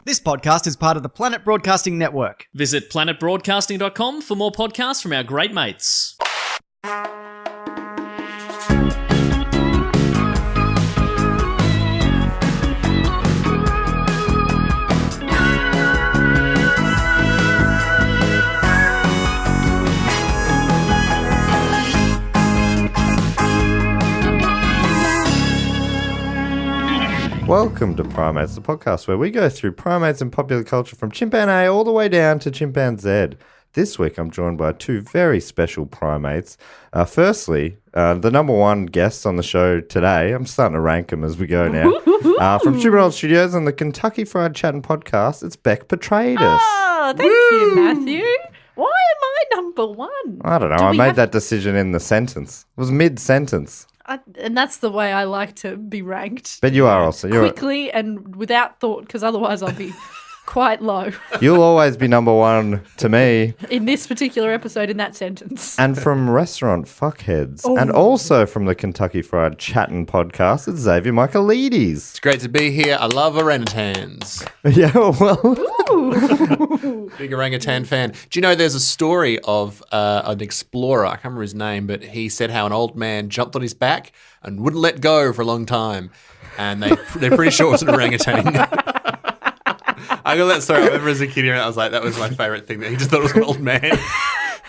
This podcast is part of the Planet Broadcasting Network. Visit planetbroadcasting.com for more podcasts from our great mates. Welcome to Primates, the podcast where we go through primates in popular culture from chimpanzee all the way down to chimpanzee. This week I'm joined by two very special primates. Firstly, the number one guests on the show today, I'm starting to rank them as we go now, from Super Studios and the Kentucky Fried Chattin podcast, it's Bec Petraitis. Oh, thank you, Matthew. Why am I number one? I don't know, I made that decision in the sentence. It was mid-sentence. And that's the way I like to be ranked. But you are also. Quickly and without thought, because otherwise I'll be quite low. You'll always be number one to me. In this particular episode, in that sentence. And from Restaurant Fuckheads. Oh. And also from the Kentucky Fried Chattin podcast, it's Xavier Michelides. It's great to be here. I love orangutans. Yeah, well. Big orangutan fan. Do you know there's a story of an explorer, I can't remember his name, but he said how an old man jumped on his back and wouldn't let go for a long time. And they're pretty sure it was an orangutan. I got that story. I remember as a kid hearing it, I was like, that was my favourite thing. That he just thought it was an old man.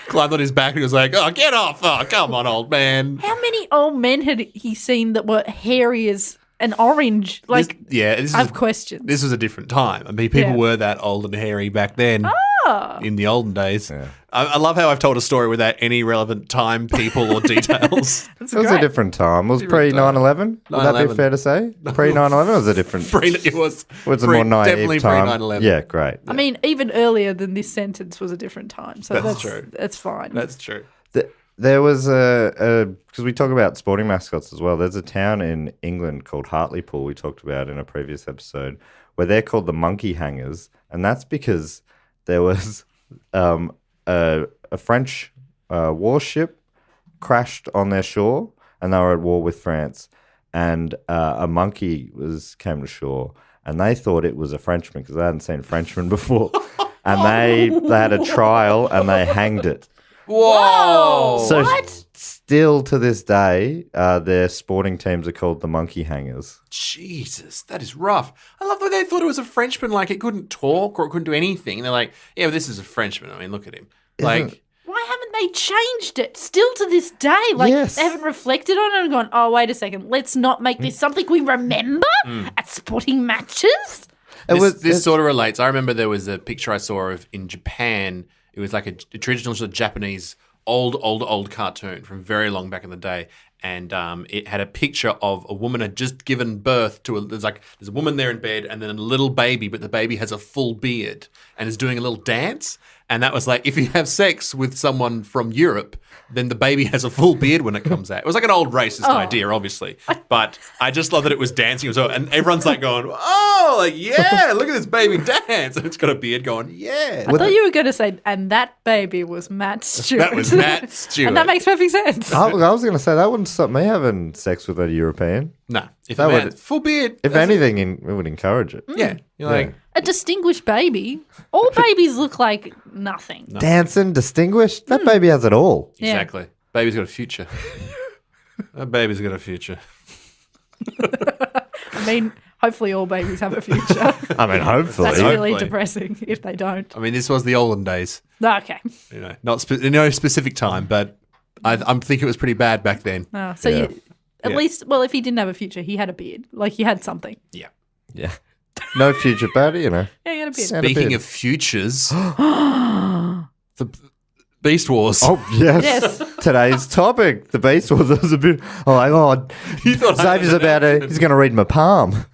Climbed on his back and he was like, oh, get off. Oh, come on, old man. How many old men had he seen that were hairy as an orange? Like, I have questions. This was a different time. I mean, people were that old and hairy back then. In the olden days. Yeah. I love how I've told a story without any relevant time, people, or details. It was a different time. It was pre-9/11. Would that be fair to say? Pre-9/11 was a different... It was a more naive definitely time. Pre-9/11. Yeah, great. I mean, even earlier than this sentence was a different time. So that's true. That's fine. That's true. There was because we talk about sporting mascots as well. There's a town in England called Hartlepool we talked about in a previous episode where they're called the monkey hangers, and that's because there was a French warship crashed on their shore, and they were at war with France, and a monkey came to shore, and they thought it was a Frenchman because they hadn't seen a Frenchman before, and they had a trial and they hanged it. Whoa! So what? Still to this day, their sporting teams are called the monkey hangers. Jesus, that is rough. I love that they thought it was a Frenchman, like it couldn't talk or it couldn't do anything. They're like, yeah, well, this is a Frenchman. I mean, look at him. Like, why haven't they changed it still to this day? Like, they haven't reflected on it and gone, oh, wait a second, let's not make this something we remember at sporting matches? This sort of relates. I remember there was a picture I saw of in Japan. It was like a traditional sort of Japanese old cartoon from very long back in the day. And it had a picture of a woman had just given birth to there's a woman there in bed and then a little baby, but the baby has a full beard and is doing a little dance. And that was like, if you have sex with someone from Europe, then the baby has a full beard when it comes out. It was like an old racist idea, obviously. But I just love that it was dancing as well. And everyone's like going, oh, like, yeah, look at this baby dance. And it's got a beard going, yeah. I thought you were going to say, and that baby was Matt Stewart. That was Matt Stewart. And that makes perfect sense. I was going to say, that wouldn't stop me having sex with a European. No. If that would, full beard. If anything, it would encourage it. Yeah. You're like... A distinguished baby. All babies look like nothing. Dancing, distinguished. That baby has it all. Yeah. Exactly. Baby's got a future. That baby's got a future. I mean, hopefully all babies have a future. I mean, hopefully. That's really depressing if they don't. I mean, this was the olden days. Okay. You know, not in no specific time, but I think it was pretty bad back then. Oh, so at least, well, if he didn't have a future, he had a beard. Like, he had something. Yeah. Yeah. No future, but, you know. Yeah, he had a beard. Speaking of futures, the Beast Wars. Oh, yes. Today's topic, the Beast Wars. Was a bit, Xavier's he's going to read my palm.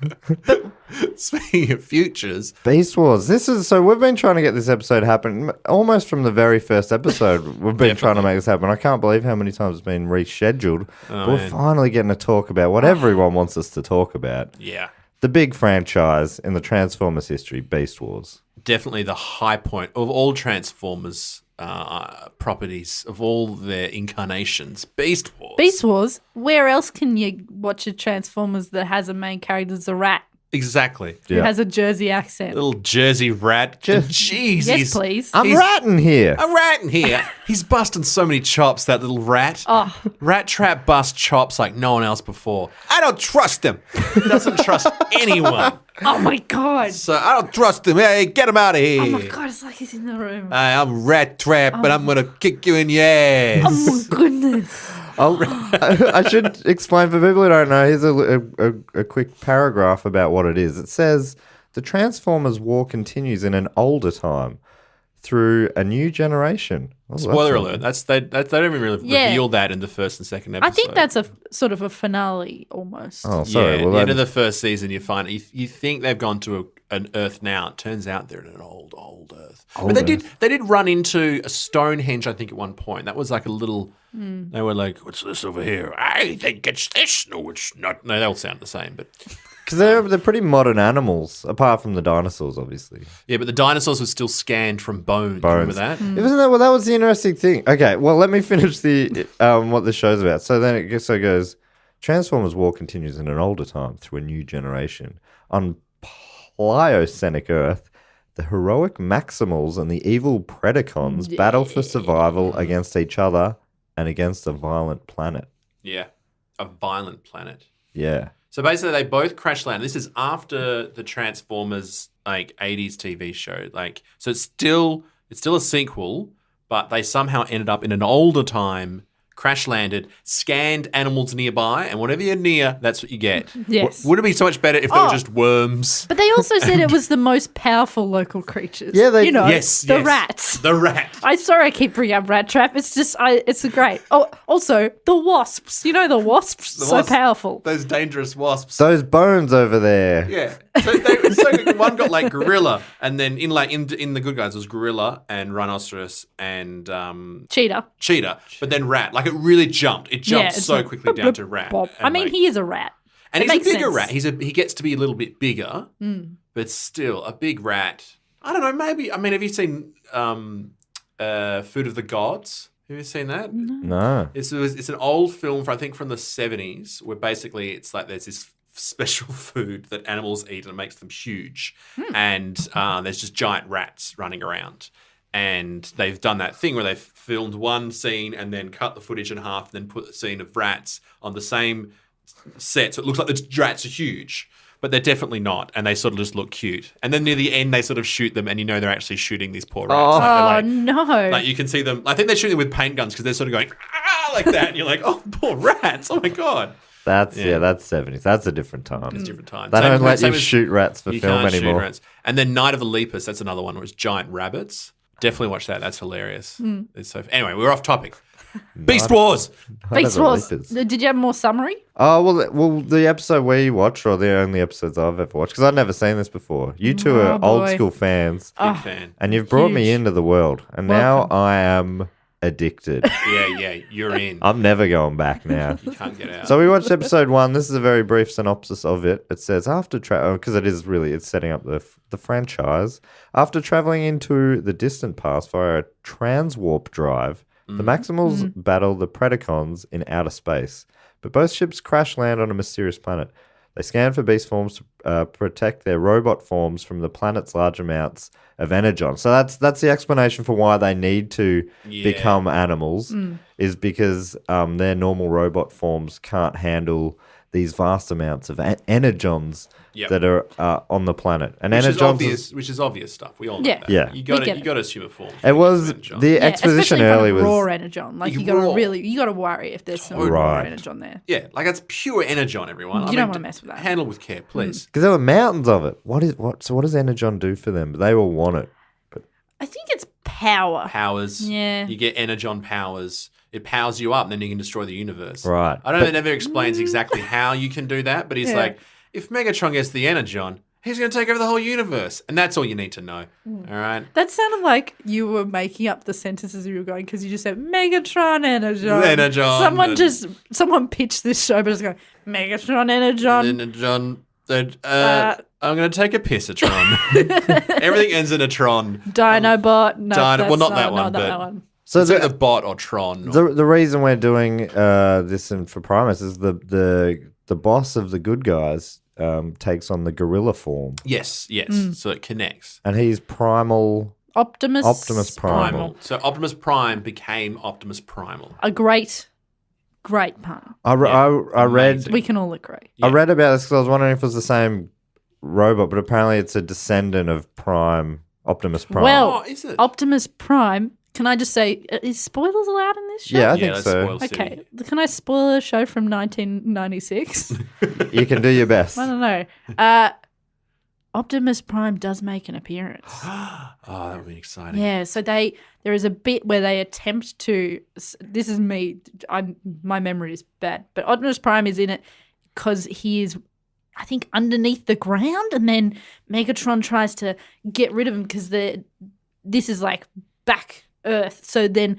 Speaking of futures. Beast Wars. So we've been trying to get this episode happen almost from the very first episode. We've been trying to make this happen. I can't believe how many times it's been rescheduled. But we're finally getting to talk about what everyone wants us to talk about. Yeah. The big franchise in the Transformers history, Beast Wars. Definitely the high point of all Transformers properties, of all their incarnations. Beast Wars. Beast Wars? Where else can you watch a Transformers that has a main character that's a rat? Exactly. Who has a Jersey accent. Little Jersey rat. Jeez. Yes, please. I'm ratting here. A rat in here. He's busting so many chops, that little rat. Oh. Rat Trap busts chops like no one else before. I don't trust him. He doesn't trust anyone. Oh, my God. So I don't trust him. Hey, get him out of here. Oh, my God. It's like he's in the room. I'm Rat Trap, and I'm going to kick you in your ass. Oh, my goodness. I should explain for people who don't know. Here's a quick paragraph about what it is. It says, the Transformers war continues in an older time through a new generation. Oh, Spoiler alert. They don't even really reveal that in the first and second episode. I think that's a sort of a finale almost. Oh, sorry. Yeah, Well, at the end of the first season, you find you think they've gone to an Earth now. It turns out they're in an old Earth. But they did run into a Stonehenge, I think, at one point. That was like a little. They were like, "What's this over here? I think it's this. No, it's not." No, they all sound the same, but because they're pretty modern animals, apart from the dinosaurs, obviously. yeah, but the dinosaurs were still scanned from bones. Remember that? Isn't that that was the interesting thing? Okay, well, let me finish the what the show's about. So then it goes. Transformers war continues in an older time through a new generation. On Pliocenic Earth, the heroic Maximals and the evil Predacons battle for survival against each other and against a violent planet. Yeah, a violent planet. Yeah. So basically, they both crash land. This is after the Transformers like 80s TV show. Like, so it's still a sequel, but they somehow ended up in an older time. Crash landed, scanned animals nearby, and whatever you're near, that's what you get. Yes. Would it be so much better if they were just worms? But they also said it was the most powerful local creatures. Yeah, they- Yes, the yes. rats. The rat. I'm sorry I keep bringing up Rat Trap. It's just, it's a great. Oh, also, the wasps. You know the wasps? The so wasps. powerful. Those dangerous wasps. Those bones over there. Yeah. So it's so good. One got like gorilla, and then in the good guys was gorilla and rhinoceros and Cheetah. but then rat. Like it really jumped. It jumped it's so like, quickly down to rat. Bob. And I mean, like- he is a rat. and It he's a makes bigger sense. rat. He gets to be a little bit bigger, but still a big rat. I don't know. Maybe. I mean, have you seen Food of the Gods? Have you seen that? No. It's an old film from the 70s where basically it's like there's this special food that animals eat and it makes them huge. And there's just giant rats running around. And they've done that thing where they've filmed one scene and then cut the footage in half and then put the scene of rats on the same set. So it looks like the rats are huge, but they're definitely not. And they sort of just look cute. And then near the end, they sort of shoot them and they're actually shooting these poor rats. Oh. Like, they're No. like you can see them. I think they're shooting with paint guns because they're sort of going like that. And you're like, oh, poor rats. Oh my God. That's 70s. That's a different time. It's different times. They don't let same you as- shoot rats for you film can't shoot anymore. rats. And then Night of the Lepus, that's another one where it's giant rabbits. Definitely watch that. That's hilarious. It's so. Anyway, we're off topic. Beast Wars. Beast Wars. Did you have more summary? Oh, well, the episode where you watch, or the only episodes I've ever watched, because I've never seen this before. You two are boy. old school fans, Big fan. and you've brought me huge. into the world, and Welcome. now I am addicted. Yeah, you're in. I'm never going back now. You can't get out. So we watched episode 1. This is a very brief synopsis of it. It says, after because it's setting up the franchise. After traveling into the distant past via a transwarp drive, the Maximals battle the Predacons in outer space. But both ships crash land on a mysterious planet. They scan for beast forms to protect their robot forms from the planet's large amounts of energon. So that's the explanation for why they need to become animals, is because their normal robot forms can't handle these vast amounts of energons that are on the planet. And which energons is obvious stuff. We all know Yeah. that. Yeah. You We get it. got to assume a form. It was Energon. the Yeah, exposition especially early kind of was raw energon. Like Raw. you got to worry if there's some raw Right. energon there. Yeah, like it's pure energon, everyone. You don't wanna mess with that. Handle with care, please. because there were mountains of it. So what does energon do for them? They all want it. I think it's power. Powers. Yeah. You get energon powers. It powers you up, and then you can destroy the universe. Right. I don't know. It never explains exactly how you can do that, but he's like, if Megatron gets the energon, he's going to take over the whole universe, and that's all you need to know. All right. That sounded like you were making up the sentences you were going because you just said Megatron Energon. Energon Someone pitched this show, but it's going Megatron Energon. Energon. I'm going to take a pissatron. Everything ends in a tron. Dinobot. No, Dino- well, that's not that one, but- that one. So It's either bot or tron. the reason we're doing this for Primus is the boss of the good guys takes on the gorilla form. Yes. So it connects. And he's primal. Optimus Primal. So Optimus Prime became Optimus Primal. A great pun. I read. We can all agree. I read about this because I was wondering if it was the same robot, but apparently it's a descendant of Optimus Prime. Well, is it? Optimus Prime. Can I just say, is spoilers allowed in this show? Yeah, I Yeah, think that's so. spoiled city. Okay. Can I spoil a show from 1996? You can do your best. I don't know. Optimus Prime does make an appearance. Oh, that would be exciting. Yeah, so there is a bit where they attempt to. This is me. My memory is bad, but Optimus Prime is in it because he is, I think, underneath the ground, and then Megatron tries to get rid of him because this is like back Earth. So then.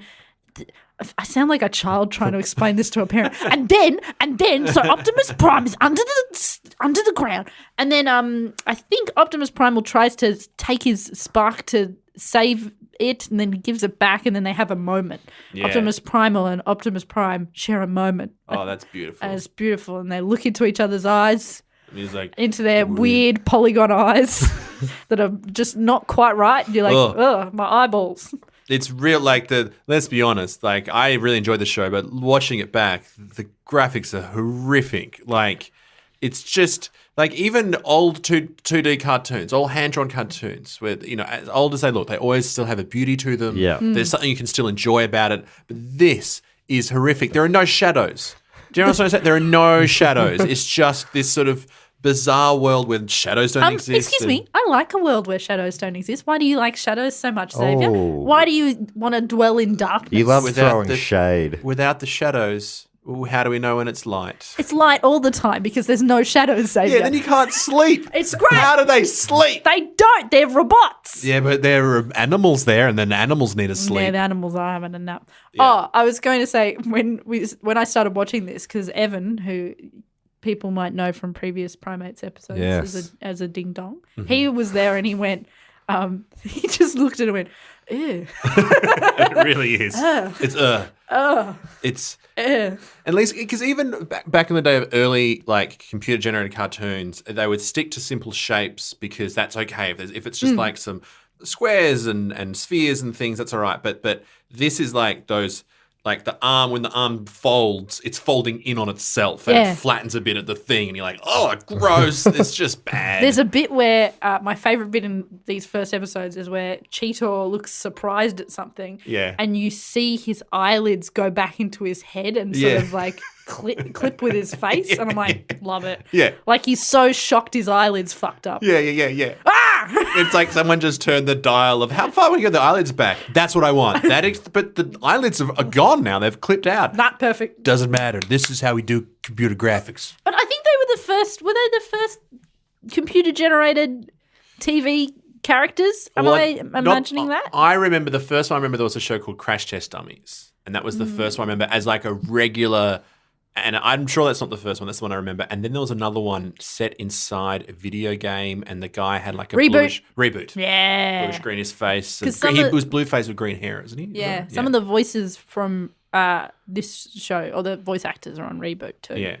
I sound like a child trying to explain this to a parent. And then, so Optimus Prime is under the ground, and then I think Optimus Primal tries to take his spark to save it, and then he gives it back, and then they have a moment. Yeah. Optimus Primal and Optimus Prime share a moment. Oh, that's beautiful. And it's beautiful, and they look into each other's eyes, And he's like, into their weird polygon eyes that are just not quite right. You're like, Ugh. oh, my eyeballs. it's real. Like let's be honest. Like I really enjoyed the show, but watching it back, the graphics are horrific. Like it's just like even old 2D cartoons, all hand-drawn cartoons, where as old as they look, they always still have a beauty to them. Yeah. There's something you can still enjoy about it. But this is horrific. There are no shadows. Do you know what I'm saying? There are no shadows. It's just this sort of bizarre world where shadows don't exist. Excuse me. I like a world where shadows don't exist. Why do you like shadows so much, Xavier? Oh. Why do you want to dwell in darkness? You love Without throwing the- shade. Without the shadows, how do we know when it's light? It's light all the time because there's no shadows, Xavier. Yeah, then you can't sleep. It's great. How do they sleep? They don't. They're robots. Yeah, but there are animals there, and then animals need to sleep. Yeah, the animals are having a nap. Yeah. Oh, I was going to say when I started watching this, because Evan, who people might know from previous Primates episodes Yes. as a ding dong, he was there and he went, he just looked at it and went, ew. It really is. It's It's Ew. at least because even back in the day of early like computer generated cartoons, they would stick to simple shapes because that's okay. If it's just like some squares and spheres and things, that's all right. But this is like those. Like the arm, when the arm folds, it's folding in on itself and Yeah. it flattens a bit at the thing, and you're like, oh, gross. It's just bad. There's a bit where my favorite bit in these first episodes is where Cheetor looks surprised at something. Yeah. And you see his eyelids go back into his head and sort of like clip with his face. And I'm like, love it. Yeah. Like he's so shocked his eyelids fucked up. Yeah. It's like someone just turned the dial of how far we get the eyelids back. That's what I want. But the eyelids are gone now. They've clipped out. Not perfect. Doesn't matter. This is how we do computer graphics. But I think they were the first computer generated TV characters? Am I imagining that? I remember the first one. I remember there was a show called Crash Test Dummies, and that was the first one I remember as like a regular. And I'm sure that's not the first one. That's the one I remember. And then there was another one set inside a video game, and the guy had like a Reboot. Reboot. Yeah. Bluish greenish face. 'Cause And some of- he was blue face with green hair, isn't he? Yeah. Some of the voices from this show, or the voice actors, are on Reboot too. Yeah.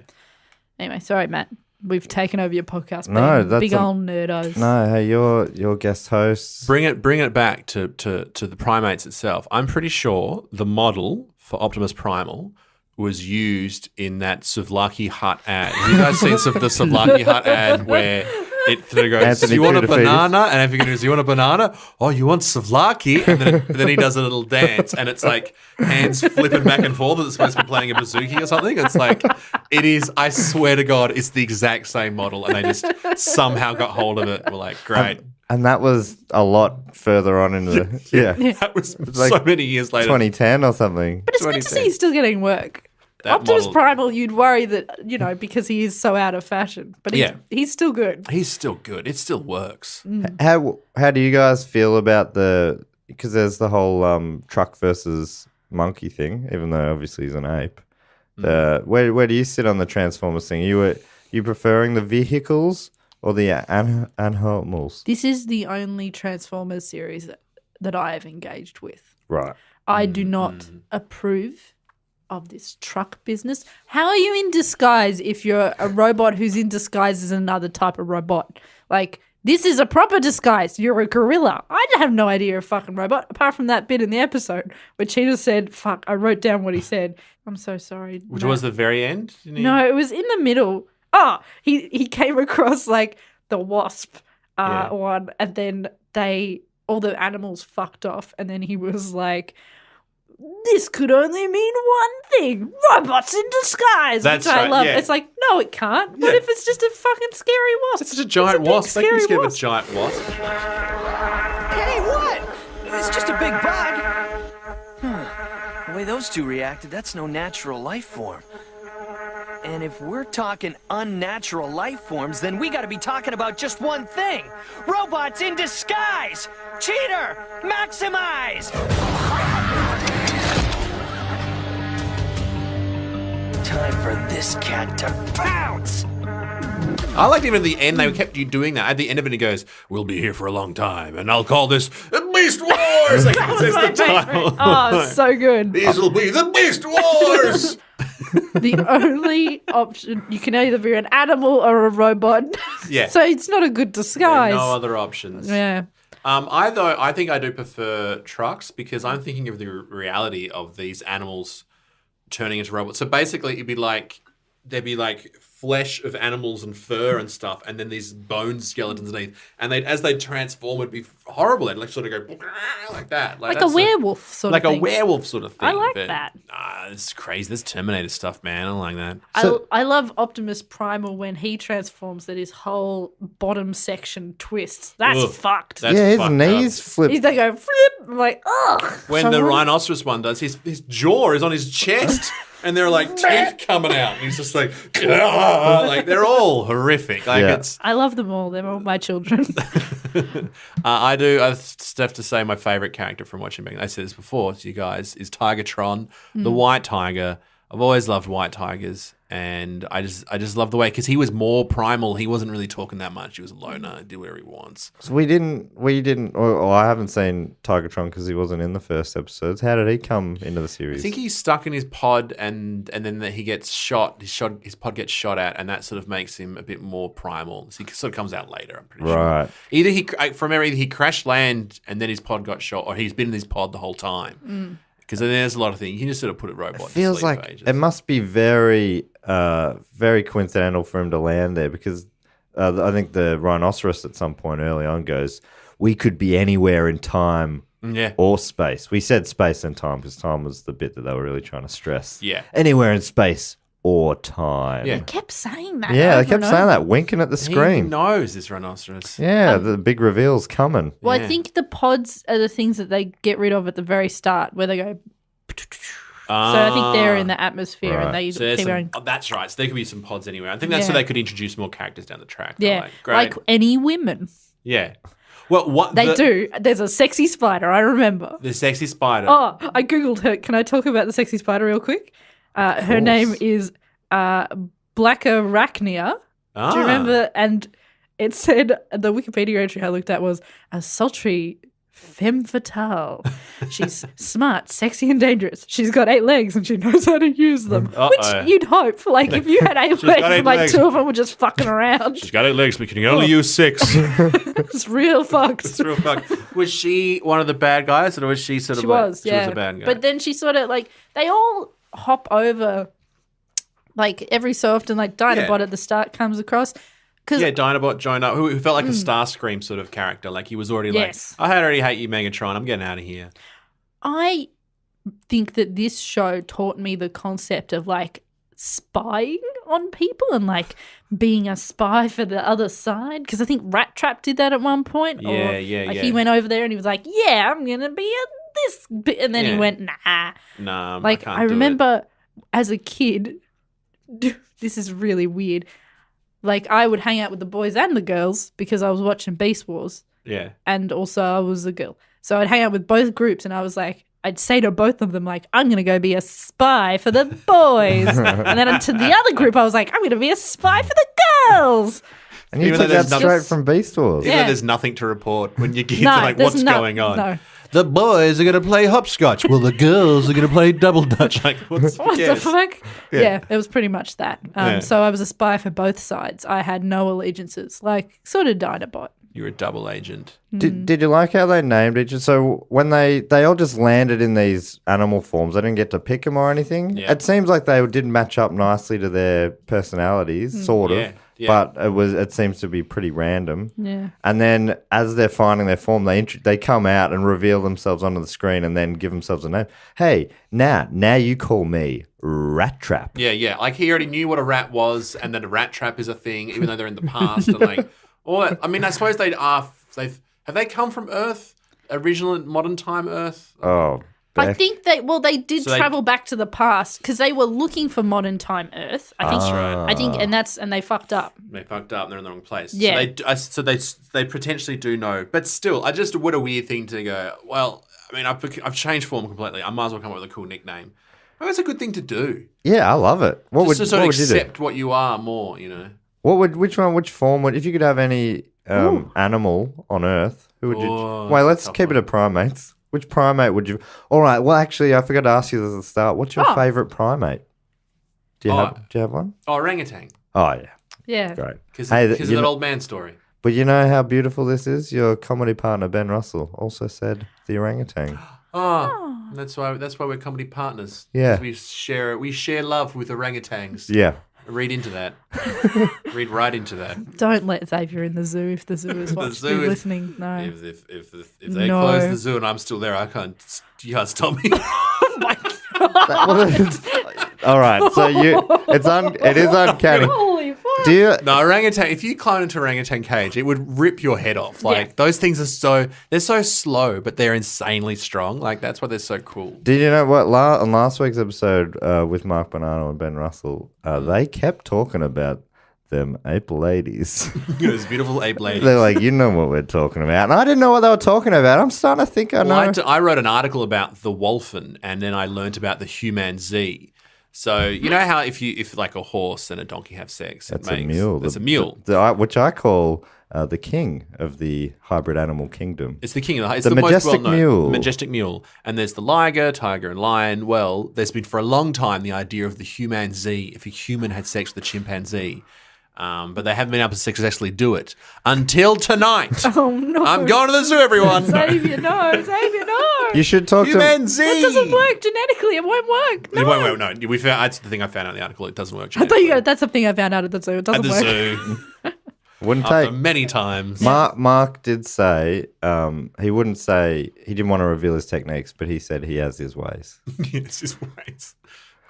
Anyway, sorry, Matt. We've taken over your podcast. No, being that's big a- old nerdos. No, hey, you're guest hosts. Bring it back to the primates itself. I'm pretty sure the model for Optimus Primal was used in that Souvlaki Hut ad. Have you guys seen the Souvlaki Hut ad where it sort of goes, Anthony do you want a Petraitis. banana? And if you goes, do you want a banana? Oh, you want Souvlaki? And then he does a little dance, and it's like hands flipping back and forth. It's supposed to be playing a bouzouki or something. It's like, it is, I swear to God, it's the exact same model, and they just somehow got hold of it. We're like, great. And that was a lot further on in the That was like so many years later. 2010 or something. But it's good to 2010. see he's still getting work. That Optimus model- Primal, you'd worry that, because he is so out of fashion. But he's still good. He's still good. It still works. How do you guys feel about because there's the whole truck versus monkey thing, even though obviously he's an ape. Where do you sit on the Transformers thing? You preferring the vehicles or the animals? This is the only Transformers series that I have engaged with. Right. I do not approve of this truck business. How are you in disguise if you're a robot who's in disguise as another type of robot? Like, this is a proper disguise. You're a gorilla. I have no idea you're a fucking robot, apart from that bit in the episode where Cheetah said, fuck, I wrote down what he said. I'm so sorry. Which was the very end? No, it was in the middle. Oh, he came across like the wasp one, and then all the animals fucked off, and then he was like, this could only mean one thing: robots in disguise. That's which I right, love. yeah. It's like, no, it can't. What if it's just a fucking scary wasp? It's just a giant big, wasp. They can scary just give a wasp. giant wasp. Hey, what? It's just a big bug. The way those two reacted, that's no natural life form. And if we're talking unnatural life forms, then we gotta be talking about just one thing: robots in disguise! Cheater! Maximize! Time for this cat to pounce! I liked even at the end, they kept you doing that. At the end of it, he goes, we'll be here for a long time, and I'll call this Beast Wars! Like, it says the title. Oh, it's so good. These will be the Beast Wars! The only option, you can either be an animal or a robot. Yeah. So it's not a good disguise. No other options. Yeah. I think I do prefer trucks because I'm thinking of the reality of these animals turning into robots. So basically, there'd be like flesh of animals and fur and stuff, and then these bone skeletons underneath. And as they transform, it'd be horrible. They'd like sort of go like that, Like a that's werewolf sort like of thing. a werewolf sort of thing. I like but, that. It's crazy. This Terminator stuff, man. I don't like that. I love Optimus Primal when he transforms, that his whole bottom section twists. That's Ugh. fucked. That's his fucked knees up. flip. They go flip. I'm like, ugh. When the rhinoceros one does, his jaw is on his chest. And there are like teeth coming out, and he's just like, like they're all horrific. Like it's. I love them all. They're all my children. I do. I just have to say, my favorite character from watching Bec. I said this before to you guys is Tigertron, the white tiger. I've always loved white tigers, and I just love the way because he was more primal. He wasn't really talking that much. He was a loner. He did whatever he wants. So we didn't, or I haven't seen Tigertron because he wasn't in the first episodes. How did he come into the series? I think he's stuck in his pod, and then he gets shot. His pod gets shot at, and that sort of makes him a bit more primal. So he sort of comes out later. I'm pretty sure. Right. Either he crashed land, and then his pod got shot, or he's been in his pod the whole time. Because there's a lot of things. You can just sort of put a robot. It feels like it must be very, very coincidental for him to land there because I think the rhinoceros at some point early on goes, we could be anywhere in time or space. We said space and time because time was the bit that they were really trying to stress. Yeah. Anywhere in space or time. Yeah. They kept saying that. Yeah, over they kept and saying over. that, winking at the He screen. knows this rhinoceros. Yeah, the big reveal's coming. Well, Yeah. I think the pods are the things that they get rid of at the very start, where they go. So I think they're in the atmosphere Right. and they So there's keep going. that's right. So there could be some pods anywhere. I think that's so Yeah. they could introduce more characters down the track. Yeah, Great. like any women. Yeah. Well, what They do. There's a sexy spider, I remember. The sexy spider. Oh, I Googled her. Can I talk about the sexy spider real quick? Her name is Blackarachnia. Ah. Do you remember? And it said, the Wikipedia entry I looked at was a sultry femme fatale. She's smart, sexy, and dangerous. She's got 8 legs and she knows how to use them. Uh-oh. Which you'd hope. Like, if you had 8 She's legs got 8 and like legs. 2 of them were just fucking around. She's got 8 legs, but can only use 6. It's real fucked. It's real fucked. Was she one of the bad guys, or was she sort of She like, was, she yeah. was a bad guy? But then she sort of like, they all hop over, like every so often, like Dinobot at the start comes across. Cause yeah, Dinobot joined up, who felt like a Starscream sort of character. Like he was already Yes. like, I already hate you, Megatron. I'm getting out of here. I think that this show taught me the concept of like spying on people and like being a spy for the other side. Because I think Rat Trap did that at one point. Yeah, or, yeah, like yeah. He went over there and he was like, yeah, I'm going to be at this bit. And then he Yeah. went, nah. Nah, Like, I I can't do it. remember as a kid, this is really weird. Like, I would hang out with the boys and the girls because I was watching Beast Wars, Yeah. and also I was a girl. So I'd hang out with both groups, and I was like, I'd say to both of them, like, I'm going to go be a spy for the boys. And then to the other group, I was like, I'm going to be a spy for the girls. And you Even took though that there's straight nothing- from Beast Wars. Even Yeah. though there's nothing to report when your kids are like, there's what's going on? No. The boys are going to play hopscotch. Well, the girls are going to play double dutch. Like, What the fuck? Yeah, it was pretty much that. Yeah. So I was a spy for both sides. I had no allegiances, like sort of Dinobot. You're a double agent. Did you like how they named each? So when they all just landed in these animal forms, they didn't get to pick them or anything. Yeah. It seems like they did match up nicely to their personalities, sort of. Yeah. But it seems to be pretty random. Yeah. And then as they're finding their form, they come out and reveal themselves onto the screen and then give themselves a name. Hey, now you call me Rat Trap. Yeah. Like he already knew what a rat was, and that a rat trap is a thing, even though they're in the past. And like, I mean, I suppose have they come from Earth, original modern time Earth? Oh, I Beck. think they did travel back to the past because they were looking for modern time Earth. I think. That's right. I think, and they fucked up. They fucked up and they're in the wrong place. Yeah. So they potentially do know, but still, what a weird thing to go. Well, I mean, I've changed form completely. I might as well come up with a cool nickname. Well, that's a good thing to do. Yeah, I love it. What Just to sort of would you do? accept what you are more, you know. Which form if you could have any animal on Earth, who would you? Wait, let's keep it to primates. Which primate would you? All right. Well, actually, I forgot to ask you this at the start. What's your favorite primate? Do you have one? Oh, orangutan. Oh yeah, Yeah. great. Because Hey, of that old man story. But you know how beautiful this is. Your comedy partner Ben Russell also said the orangutan. Oh, that's why we're comedy partners. Yeah. 'Cause we share love with orangutans. Yeah. Read into that. Read right into that. Don't let Xavier in the zoo if the zoo is watching, listening. No. If they close the zoo and I'm still there, you can't stop me. All right. So it is uncanny. Holy fuck. Do you? No, orangutan. If you climb into an orangutan cage, it would rip your head off. Like those things they're so slow, but they're insanely strong. Like that's why they're so cool. Did you know what? On last week's episode with Mark Bonanno and Ben Russell, they kept talking about them ape ladies. Those beautiful ape ladies. They're like, you know what we're talking about, and I didn't know what they were talking about. I'm starting to think I know. Well, I wrote an article about the wolfen, and then I learnt about the human Z. So you know how if like a horse and a donkey have sex, That's a mule. It's a mule, Which I call the king of the hybrid animal kingdom. It's the king of it's The the most majestic well-known mule. majestic mule. And there's the liger, tiger, and lion. Well, there's been for a long time the idea of the human Z. If a human had sex with a chimpanzee. But they haven't been able to successfully do it until tonight. Oh no! I'm going to the zoo, everyone. Xavier, no! Xavier, no! You should talk Human to. Z. That doesn't work genetically. It won't work. No. It won't work. No, that's the thing I found out in the article. It doesn't work. I thought you. That's something I found out at the zoo. It at doesn't the work. zoo Wouldn't after take. many times. Mark did say he wouldn't say he didn't want to reveal his techniques, but he said he has his ways. It's his ways.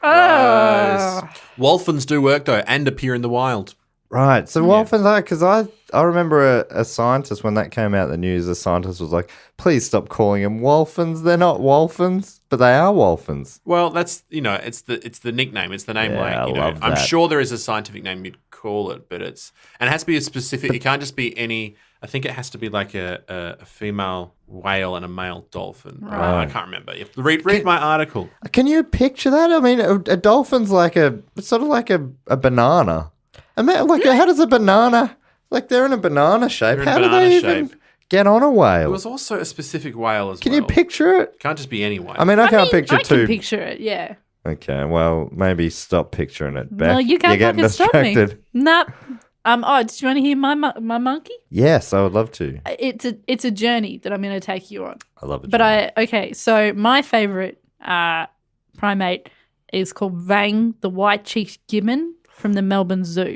Oh. Wolfens do work though, and appear in the wild. Right. So Wolfens, because I remember a scientist when that came out in the news, a scientist was like, please stop calling them Wolfens. They're not Wolfens, but they are Wolfens. Well, that's it's the nickname. It's the name. Yeah, like I love I'm that. sure there is a scientific name you'd call it, but it has to be a specific. It can't just be any. I think it has to be like a female whale and a male dolphin. I can't remember. You have to read my article. Can you picture that? I mean, a dolphin's it's sort of like a banana. I mean, how does a banana, they're in a banana shape. They're in How do banana they even shape. get on a It whale? was also a specific whale as Can well. you picture it? Can't just be any whale. I mean, I can't picture I two. can picture it. Yeah. Okay, well, maybe stop picturing it, Beck. No, you can't You're getting fucking stop me. distracted. Nah. Did you want to hear my monkey? Yes, I would love to. It's a journey that I'm going to take you on. I love it. But so my favorite primate is called Vang, the white-cheeked gibbon from the Melbourne Zoo.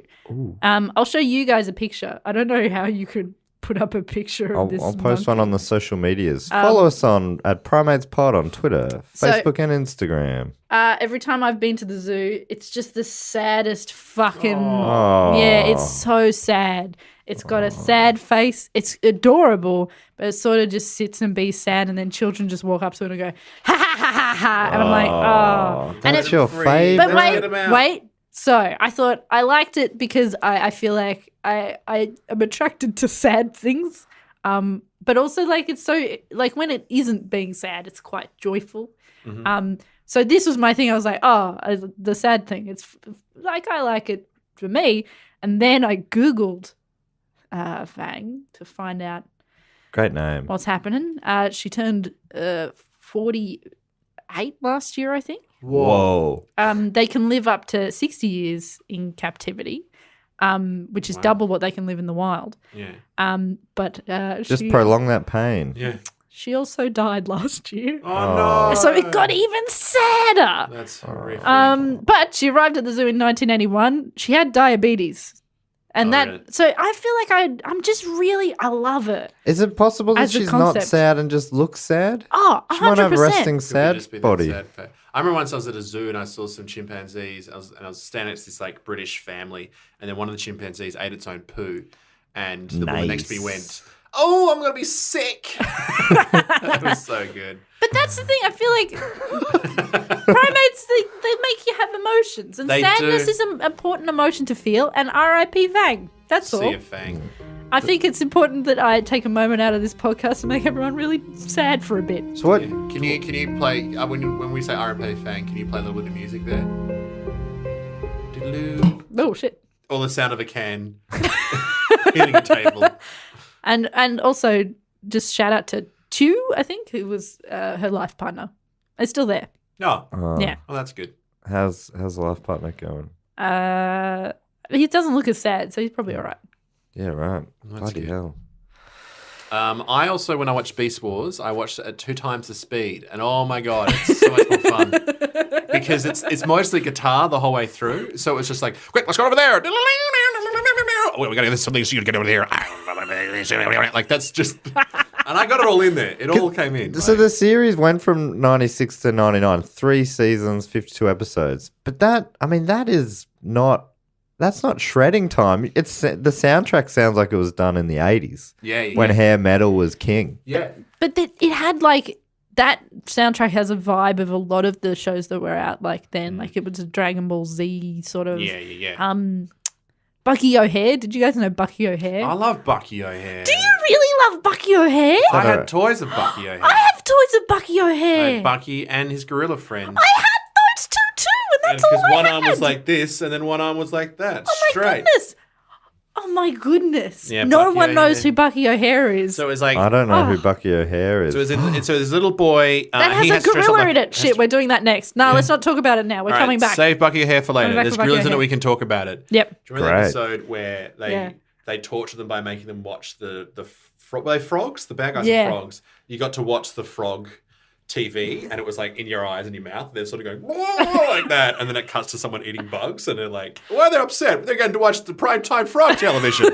I'll show you guys a picture. I don't know how you could put up a picture of this I'll post one monkey. on the social medias. Follow us at Primates Pod on Twitter, Facebook, and Instagram. Every time I've been to the zoo, it's just the saddest fucking. Oh. Yeah, it's so sad. It's got a sad face. It's adorable, but it sort of just sits and be sad, and then children just walk up to it and go, ha ha ha ha ha, and I'm like, oh. And That's it's your favourite. But wait. So I thought I liked it because I feel like I am attracted to sad things, but also it's so when it isn't being sad, it's quite joyful. Mm-hmm. So this was my thing. I was like, the sad thing. It's I like it for me, and then I googled Vang to find out Great name. what's happening. She turned 48 last year, I think. Whoa. They can live up to 60 years in captivity, which is double what they can live in the wild. Yeah. But Just prolong that pain. Yeah. she also died last year. Oh, no. So it got even sadder. That's horrific. But she arrived at the zoo in 1981. She had diabetes. And really? so I feel like I love it. Is it possible that As a she's not concept. sad and just looks sad? Oh, 100%. She might have a resting Could sad just be that body. sad fa- I remember once I was at a zoo and I saw some chimpanzees. I was standing next to this like British family, and then one of the chimpanzees ate its own poo, and the woman next to me went, "Oh, I'm gonna be sick." That was so good. But that's the thing. I feel like primates, they make you have emotions. And They sadness do. is an important emotion to feel. And R.I.P. Vang. That's all. See a fang. I think it's important that I take a moment out of this podcast to make everyone really sad for a bit. So what? Yeah. Can you play when we say R&P fang? Can you play a little bit of music there? Diddle-oo. Oh, shit. Or the sound of a can hitting a table. And also just shout out to Chu, I think, who was her life partner. It's still there. Oh, Yeah. well, that's good. How's the life partner going? He doesn't look as sad, so he's probably all right. Yeah, right. That's Bloody good. hell. I also, when I watched Beast Wars, I watched it at 2 times the speed, and oh my god, it's so much more fun because it's mostly guitar the whole way through. So it's just like, quick, let's go over there. Oh, wait, we gotta get something so you gotta get over there. Like that's just, and I got it all in there. It all came in. So the series went from 96 to 99, 3 seasons, 52 episodes. But that's not shredding time. It's the soundtrack sounds like it was done in the 80s. Yeah. When hair metal was king. Yeah. But it had like that soundtrack has a vibe of a lot of the shows that were out like then. Like it was a Dragon Ball Z sort of. Yeah. Bucky O'Hare. Did you guys know Bucky O'Hare? I love Bucky O'Hare. Do you really love Bucky O'Hare? I had toys of Bucky O'Hare. I have toys of Bucky I O'Hare. had Bucky and his gorilla friend. I had those too, and that's all Because I one had. arm was like this, and then one arm was like that. Oh my straight. goodness! Oh my goodness! Yeah, no Bucky one knows O'Hare. who Bucky O'Hare is. So it was like, I don't know who Bucky O'Hare is. so this little boy. that he has had a to dress up gorilla like- in it. Shit, we're doing that next. No, let's not talk about it now. We're All right, coming back. Save Bucky O'Hare for later. Coming back There's for Bucky gorillas in it. O'Hare. We can talk about it. Yep. Do you remember Great. the episode where they torture them by making them watch the frogs, the bad guys Yeah. are frogs. You got to watch the frog TV, and it was like in your eyes and your mouth. They're sort of going "Whoa," like that, and then it cuts to someone eating bugs, and they're like, "Why are they upset? They're going to watch the primetime frog television."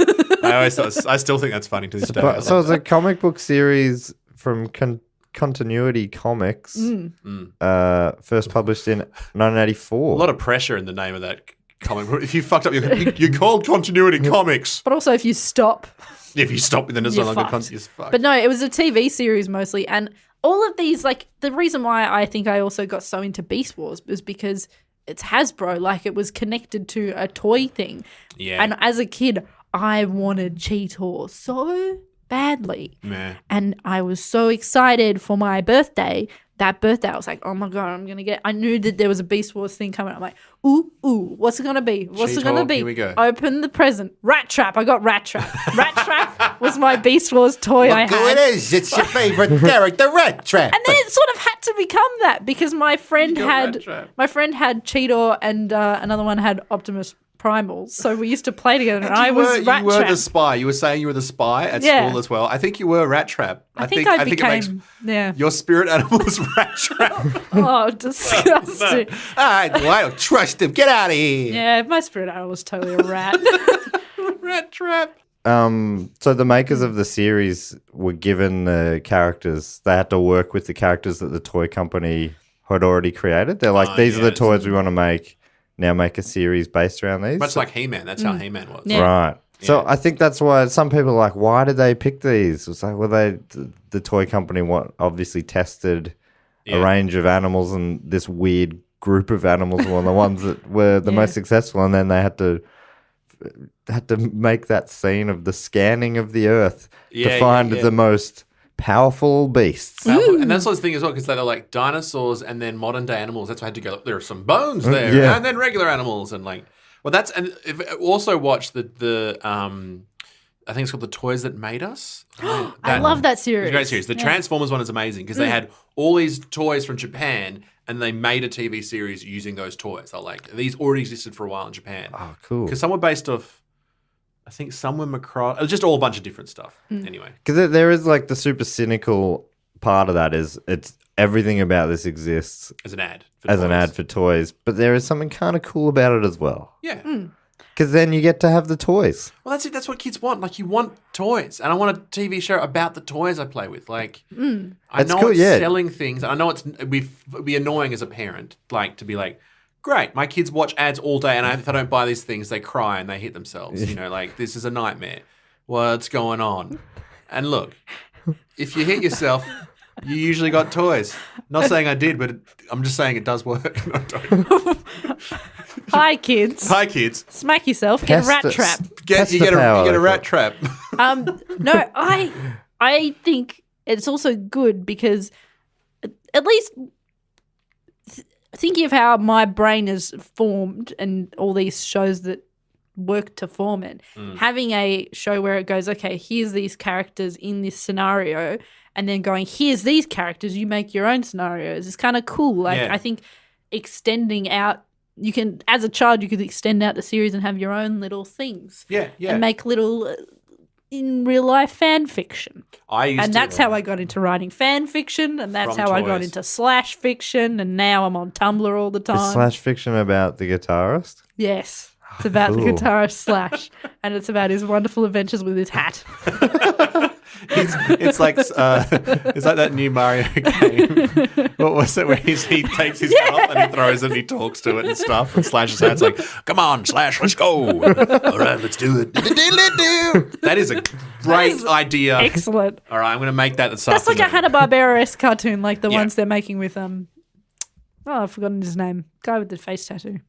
I still think that's funny to this day. But, so it's a comic book series from Continuity Comics, first published in 1984. A lot of pressure in the name of that comic book. If you fucked up, you called Continuity Comics. But also, if you stop. If you stop, then it's no You're longer fucked. You're fucked. But no, it was a TV series mostly. And all of these, like, the reason why I think I also got so into Beast Wars was because it's Hasbro. Like, it was connected to a toy thing. Yeah. And as a kid, I wanted Cheetor so badly. Yeah. And I was so excited for my birthday. That birthday, I was like, oh my God, I'm going to get... I knew that there was a Beast Wars thing coming. I'm like, ooh, what's it going to be? What's it going to Cheetor, be? here we go. Open the present. Rat Trap. I got Rat Trap. Rat Trap was my Beast Wars toy I had. is. It's your favorite character, Rat Trap. And then it sort of had to become that because my friend got had Rat Trap. Cheetor and another one had Optimus Primals. So we used to play together and I was Rat you were Trap. the spy. You were saying you were the spy at Yeah. school as well. I think you were Rat Trap. I think I became... yeah. your spirit animal was Rat Trap. Oh, disgusting. I don't trust him. Get out of here. Yeah, my spirit animal was totally a rat. Rat Trap. So the makers of the series were given the characters. They had to work with the characters that the toy company had already created. They're like, these are the toys we want to make. Now make a series based around these. Much like He-Man. That's how He-Man was. Yeah. Right. So I think that's why some people are like, why did they pick these? It's like, well, the toy company obviously tested a range of animals, and this weird group of animals were the ones that were the most successful, and then they had to make that scene of the scanning of the earth to find the most powerful beasts. And that's the thing as well, because they're like dinosaurs and then modern day animals. That's why I had to go, look, there are some bones there. Yeah. And then regular animals. And like, well, also watch the I think it's called The Toys That Made Us. I love that series. It's a great series. The Transformers one is amazing because they had all these toys from Japan and they made a TV series using those toys. They're like, these already existed for a while in Japan. Oh, cool. Because some were based off, I think some were Macross. It was just all a bunch of different stuff. Anyway. Because there is like the super cynical part of that is it's everything about this exists As an ad. an ad for toys, but there is something kind of cool about it as well. Yeah. Because then you get to have the toys. Well, that's it. That's what kids want. Like, you want toys. And I want a TV show about the toys I play with. Like, I That's know cool, it's yeah. selling things. I know it'd be annoying as a parent, like, to be like, great, my kids watch ads all day, and if I don't buy these things, they cry and they hit themselves. You know, like, this is a nightmare. What's going on? And look, if you hit yourself, you usually got toys. Not saying I did, but I'm just saying it does work. No, don't. Hi, kids. Hi, kids. Smack yourself. Get a rat trap. You get a rat trap. No, I think it's also good because at least thinking of how my brain is formed and all these shows that work to form it, having a show where it goes, okay, here's these characters in this scenario, and then going, here's these characters, you make your own scenarios, is kind of cool. Like, I think extending out, you can, as a child, you could extend out the series and have your own little things. Yeah. And make little in real life fan fiction. That's how I got into writing fan fiction, and that's how I got into slash fiction, and now I'm on Tumblr all the time. Is slash fiction about the guitarist? Yes. It's about the Cool. guitarist Slash, and it's about his wonderful adventures with his hat. It's like that new Mario game. What was it where he takes his hat off and he throws it and he talks to it and stuff and Slash's hat's like, come on, Slash, let's go. All right, let's do it. That is a great idea. Excellent. All right, I'm going to make that this That's like afternoon. a Hanna-Barbera-esque cartoon, like the Yeah. ones they're making with I've forgotten his name. Guy with the face tattoo.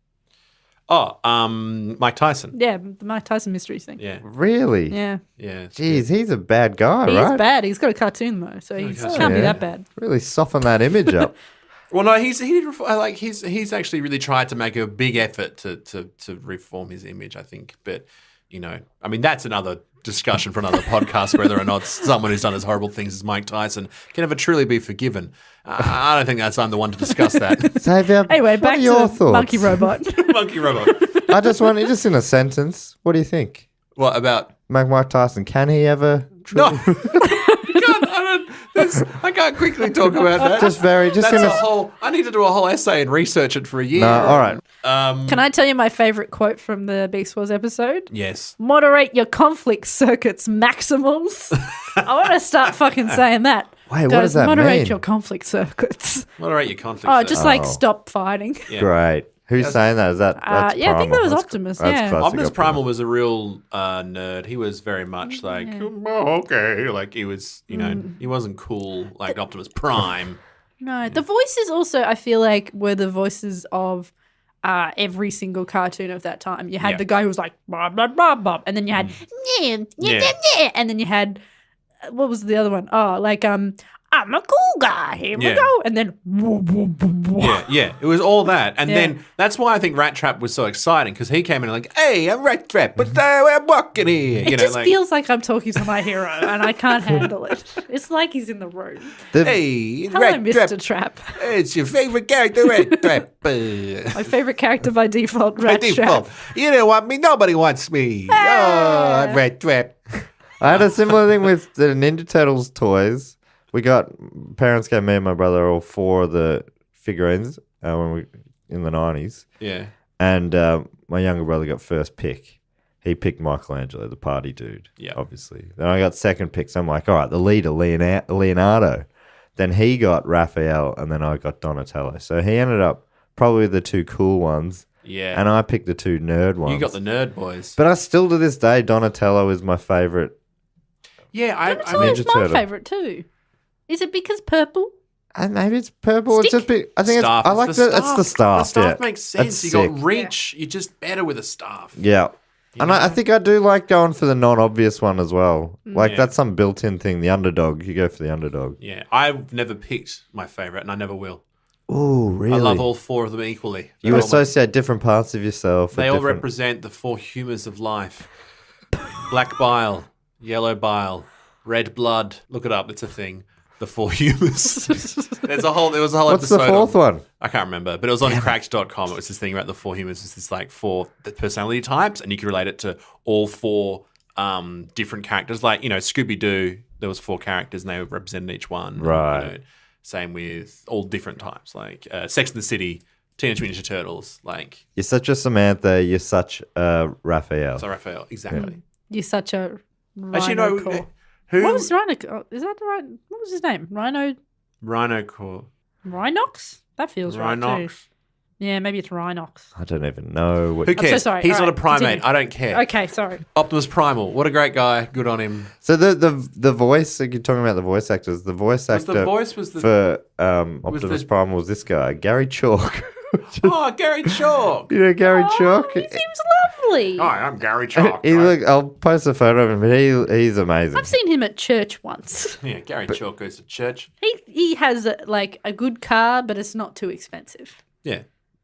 Mike Tyson. Yeah, the Mike Tyson Mysteries thing. Yeah. Really? Yeah. Jeez, he's a bad guy, He's right? bad. He's got a cartoon though, so he can't be Yeah. that bad. Really soften that image up. Well, no, he's actually really tried to make a big effort to reform his image, I think. But, you know, I mean, that's another discussion for another podcast, whether or not someone who's done as horrible things as Mike Tyson can ever truly be forgiven. I don't think I'm the one to discuss that. Xavier, Anyway, what back are your to thoughts? Monkey Robot. Monkey Robot. I just want just in a sentence. What do you think? What about? Mike Tyson, can he ever? No. I can't quickly talk about that. Just That's in a whole. I need to do a whole essay and research it for a year. No, all right. Can I tell you my favourite quote from the Beast Wars episode? Yes. Moderate your conflict circuits, Maximals. I want to start fucking saying that. Wait, what Guys, does that moderate mean? your conflict circuits. Moderate your conflict. Oh, just like Oh. stop fighting. Yeah. Great. Who's saying that? Is that? That's yeah, I think that Primal. was That's- Optimus, that's yeah. classic Optimus Primal was a real nerd. He was very much like, "Oh, okay, like he was, you know, he wasn't cool like Optimus Prime. No, the voices also, I feel like, were the voices of every single cartoon of that time. You had Yeah. the guy who was like, blah, blah, blah, blah. And then you had, Yeah. and then you had, what was the other one? Oh, like, I'm a cool guy. Here we Yeah. go. And then, Yeah, it was all that. And Yeah. then that's why I think Rat Trap was so exciting because he came in and like, hey, I'm Rat Trap, but I'm walking here. it just feels like I'm talking to my hero and I can't handle it. It's like he's in the room. hey, Hello, Rat Mr. Trap. Trap. It's your favorite character, Rat Trap. My favorite character by default, By Rat default. Trap. You don't want me, nobody wants me. Oh, I'm Rat Trap. I had a similar thing with the Ninja Turtles toys. We got parents gave me and my brother all 4 of the figurines when we in the 90s, Yeah. and my younger brother got first pick. He picked Michelangelo, the party dude. Yeah. Obviously. Then I got second pick. So I'm like, all right, the leader, Leonardo. Then he got Raphael, and then I got Donatello. So he ended up probably the 2 cool ones, Yeah. and I picked the 2 nerd ones. You got the nerd boys. But I still to this day, Donatello is my favorite. Yeah, I Donatello's mean, Ninja my Turtle. favourite too. Is it because purple? And maybe it's purple. It's Stick? just I think staff. I like it's the staff. The staff yeah. makes sense. That's You sick. got reach. You're just better with a staff. Yeah. And I think I do like going for the non-obvious one as well. Like Yeah. that's some built-in thing. The underdog. You go for the underdog. Yeah, I've never picked my favorite, and I never will. Oh, really? I love all 4 of them equally. You They're all my- associate different parts of yourself. They with all different- represent the 4 humors of life: black bile, Yellow bile, red blood. Look it up. It's a thing. The four humors. There was a whole What's episode. the fourth one? I can't remember, but it was on cracked.com. It was this thing about the four humors. It's this like four personality types, and you could relate it to all four different characters. Like, Scooby-Doo, there was 4 characters and they represented each one. Right. And, same with all different types, like Sex and the City, Teenage Mutant Ninja Turtles. Like, You're such a Samantha. You're such a Raphael. so Raphael, exactly. You're such a Actually, rhino. no. Who? What was Rhino? Is that the right? What was his name? Rhinocore. Rhinox? That feels right too. Rhinox. Yeah, maybe it's Rhinox. I don't even know. Who so cares? sorry. He's All not a right, primate. continue. I don't care. Okay, sorry. Optimus Primal. What a great guy. Good on him. So the voice, like you're talking about the voice actors, the voice actor for Optimus the- Primal was this guy, Gary Chalk. Oh, Gary Chalk. You know Gary Chalk? Oh, he seems lovely. Hi, I'm Gary Chalk. I'll post a photo of him, but he's amazing. I've seen him at church once. Yeah, Gary Chalk goes to church. He has like a good car, but it's not too expensive. Yeah.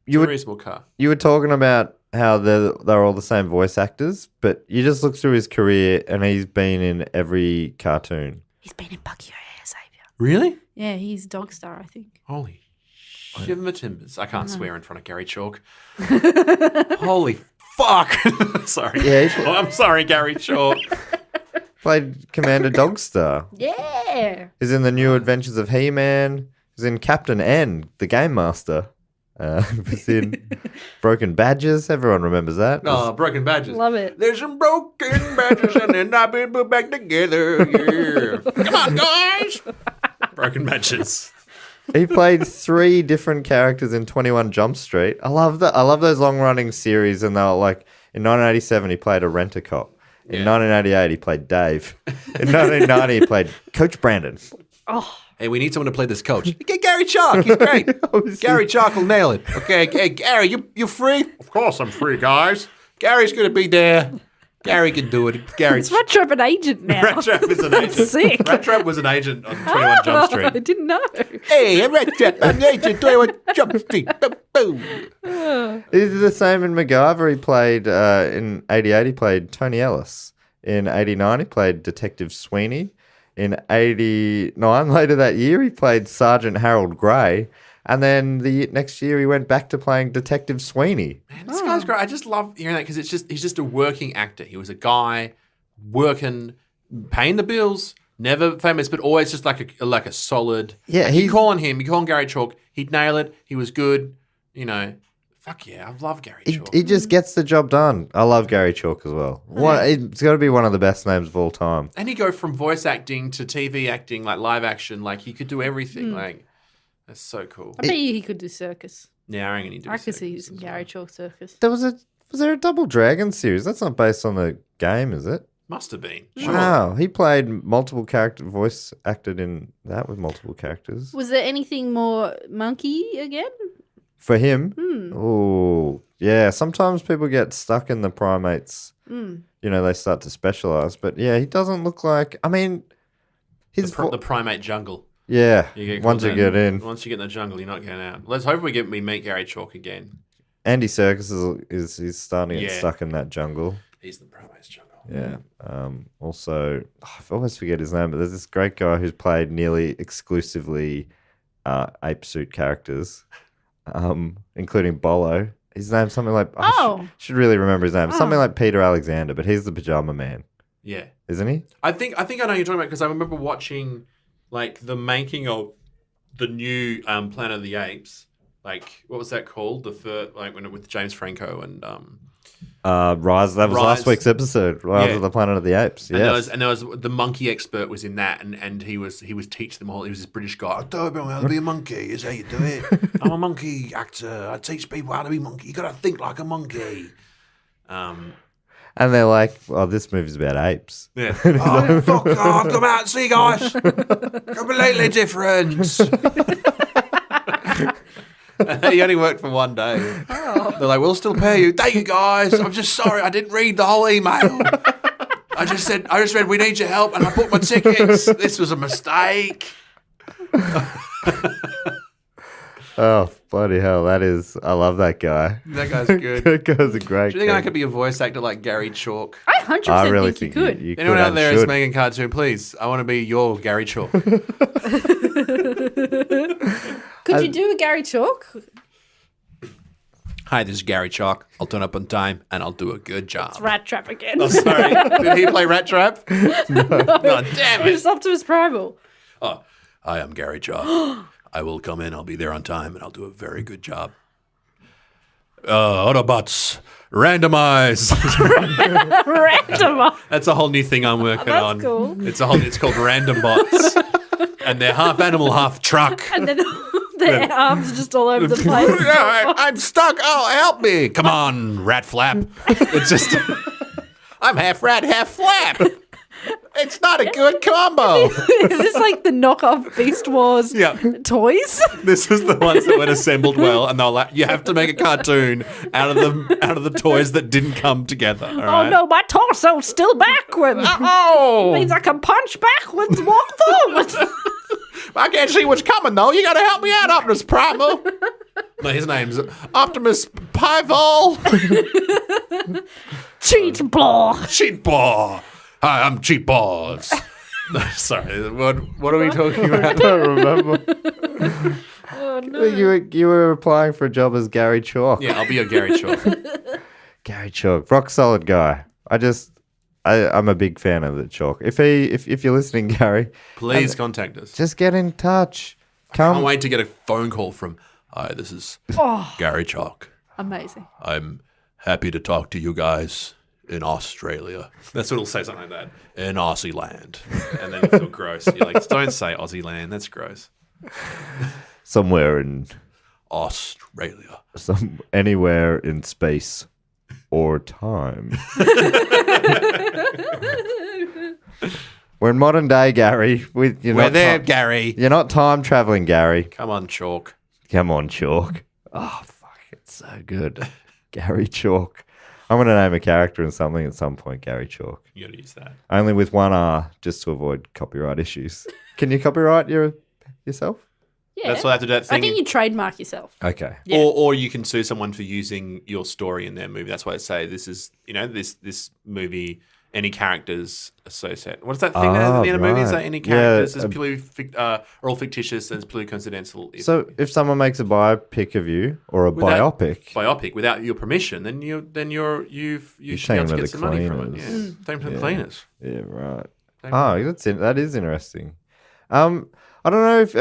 You a would- reasonable car. You were talking about how they're all the same voice actors, but you just look through his career and he's been in every cartoon. He's been in Bucky Xavier. Really? Yeah, he's Dog Star, I think. Holy shiver my timbers. I can't swear in front of Gary Chalk. Holy fuck. Sorry. Yeah, Oh, I'm sorry, Gary Chalk. Played Commander Dogstar. Yeah. He's in the New Adventures of He-Man. He's in Captain N, the Game Master. He's in Broken Badges. Everyone remembers that. Oh, broken badges. Love it. There's some broken badges and then I've been put back together. Yeah. Come on, guys. Broken badges. He played 3 different characters in 21 Jump Street. I love that. I love those long-running series. And they were like, in 1987, he played a rent-a-cop. In 1988, he played Dave. In 1990, he played Coach Brandon. Oh, Hey, we need someone to play this coach. Get Gary Chalk. He's great. Gary Chalk will nail it. Okay, hey, Gary, you free? Of course I'm free, guys. Gary's going to be there. Gary can do it. Gary. it's Rat Trap an agent now. Rat Trap is an agent. Sick. Rat Trap was an agent on 21 Jump I Street. didn't know. Hey, I'm Rat Trap. I'm the agent 21 Jump Street. Boom, boom. He's the same in MacGyver. He played, in 88, he played Tony Ellis. In 89, he played Detective Sweeney. In 89, later that year, he played Sergeant Harold Gray. And then the next year, he went back to playing Detective Sweeney. Man, this guy's great. I just love hearing that because he's just a working actor. He was a guy working, paying the bills, never famous, but always just like a solid. Yeah, like he's- you call on him, you call on Gary Chalk, he'd nail it. He was good. Fuck yeah, I love Gary Chalk. He just gets the job done. I love Gary Chalk as well. It's got to be one of the best names of all time. And he go from voice acting to TV acting, like live action. Like he could do everything. Like that's so cool. I bet you he could do circus. Yeah, I reckon he do. I could see circus some as Gary well. Chalk circus. Was there a Double Dragon series? That's not based on the game, is it? Must have been. Sure. Wow, he played voice acted in that with multiple characters. Was there anything more monkey again? For him, oh yeah. Sometimes people get stuck in the primates. They start to specialize. But yeah, he doesn't look like. I mean, his The primate jungle. yeah. You Once you get in, Once you get in the jungle, you're not getting out. Let's hope we meet Gary Chalk again. Andy Serkis is starting to get Yeah. stuck in that jungle. He's the primate's jungle. Yeah. Also, I always forget his name, but there's this great guy who's played nearly exclusively ape suit characters, including Bolo. His name's something like I should really remember his name. Something like Peter Alexander, but he's the Pajama Man, Yeah. isn't he? I think I know who you're talking about because I remember watching like the making of the new Planet of the Apes. Like what was that called? The first, like when with James Franco and Rise. That was Rise. last week's episode. Rise Yeah. of the Planet of the Apes. and Yes. there was the monkey expert was in that and he was teaching them all. He was this British guy. I don't know how to be a monkey. Is how you do it. I'm a monkey actor. I teach people how to be monkey. You got to think like a monkey. And they're like, "Oh, this movie's about apes." Yeah. Oh, fuck off. Come out and see, guys. Completely different. He only worked for one day. They're like, we'll still pay you. Thank you, guys. I'm just sorry. I didn't read the whole email. I just read, we need your help, and I bought my tickets. This was a mistake. Oh, Bloody hell, that is. I love that guy. That guy's good. That guy's a great. Do you think I guy. could be a voice actor like Gary Chalk? I 100% I really think you could. You could Anyone out and there is should. making a cartoon, please. I want to be your Gary Chalk. Could you do a Gary Chalk? Hi, this is Gary Chalk. I'll turn up on time and I'll do a good job. It's Rat Trap again. Oh, sorry. Did he play Rat Trap? No. Oh, damn it. It's Optimus Primal. Oh, hi, I'm Gary Chalk. I will come in. I'll be there on time and I'll do a very good job. Autobots, randomize. Random. That's a whole new thing I'm working That's on. cool. It's called Random Bots. And they're half animal, half truck. And then their arms are just all over the place. I'm stuck. Oh, help me. Come on, rat flap. It's just, I'm half rat, half flap. It's not a good combo. Is this like the knockoff Beast Wars toys? This is the ones that weren't assembled well, and they're like, you have to make a cartoon out of the toys that didn't come together. All right? Oh no, my torso's still backwards. Oh, Means I can punch backwards, walk forwards. I can't see what's coming though. You got to help me out, Optimus Primal. No, his name's Optimus Pival. Cheat blah. Cheat Ball. Hi, I'm Cheat Balls. No, sorry, what are we talking about? I don't remember. Oh no. You were applying for a job as Gary Chalk. Yeah, I'll be your Gary Chalk. Gary Chalk, rock solid guy. I'm a big fan of the Chalk. If you're listening, Gary, Please contact us. just get in touch. Can't wait to get a phone call from, hi, this is Gary Chalk. Amazing. I'm happy to talk to you guys in Australia. That's what it'll say, something like that. In Aussie land. And then you feel gross. You're like, don't say Aussie land. That's gross. Somewhere in Australia. anywhere in space or time. We're in modern day, Gary. We're there, Gary. You're not time traveling, Gary. Come on, Chalk. Come on, Chalk. Oh, fuck. It's so good. Gary Chalk. I'm going to name a character in something at some point, Gary Chalk. You got to use that. Only with one R, just to avoid copyright issues. Can you copyright yourself? Yeah. That's why I have to do that thing. I think you trademark yourself. Okay. Yeah. Or you can sue someone for using your story in their movie. That's why I say this is, this movie, any characters associated. What's that thing that has at the end of movies? Like any characters is purely are all fictitious and it's purely coincidental. So if someone makes a biopic of you or a biopic without your permission, then you should be able to get some money from it. Yeah. Same for the cleaners. Yeah, right. Same That is interesting. I don't know if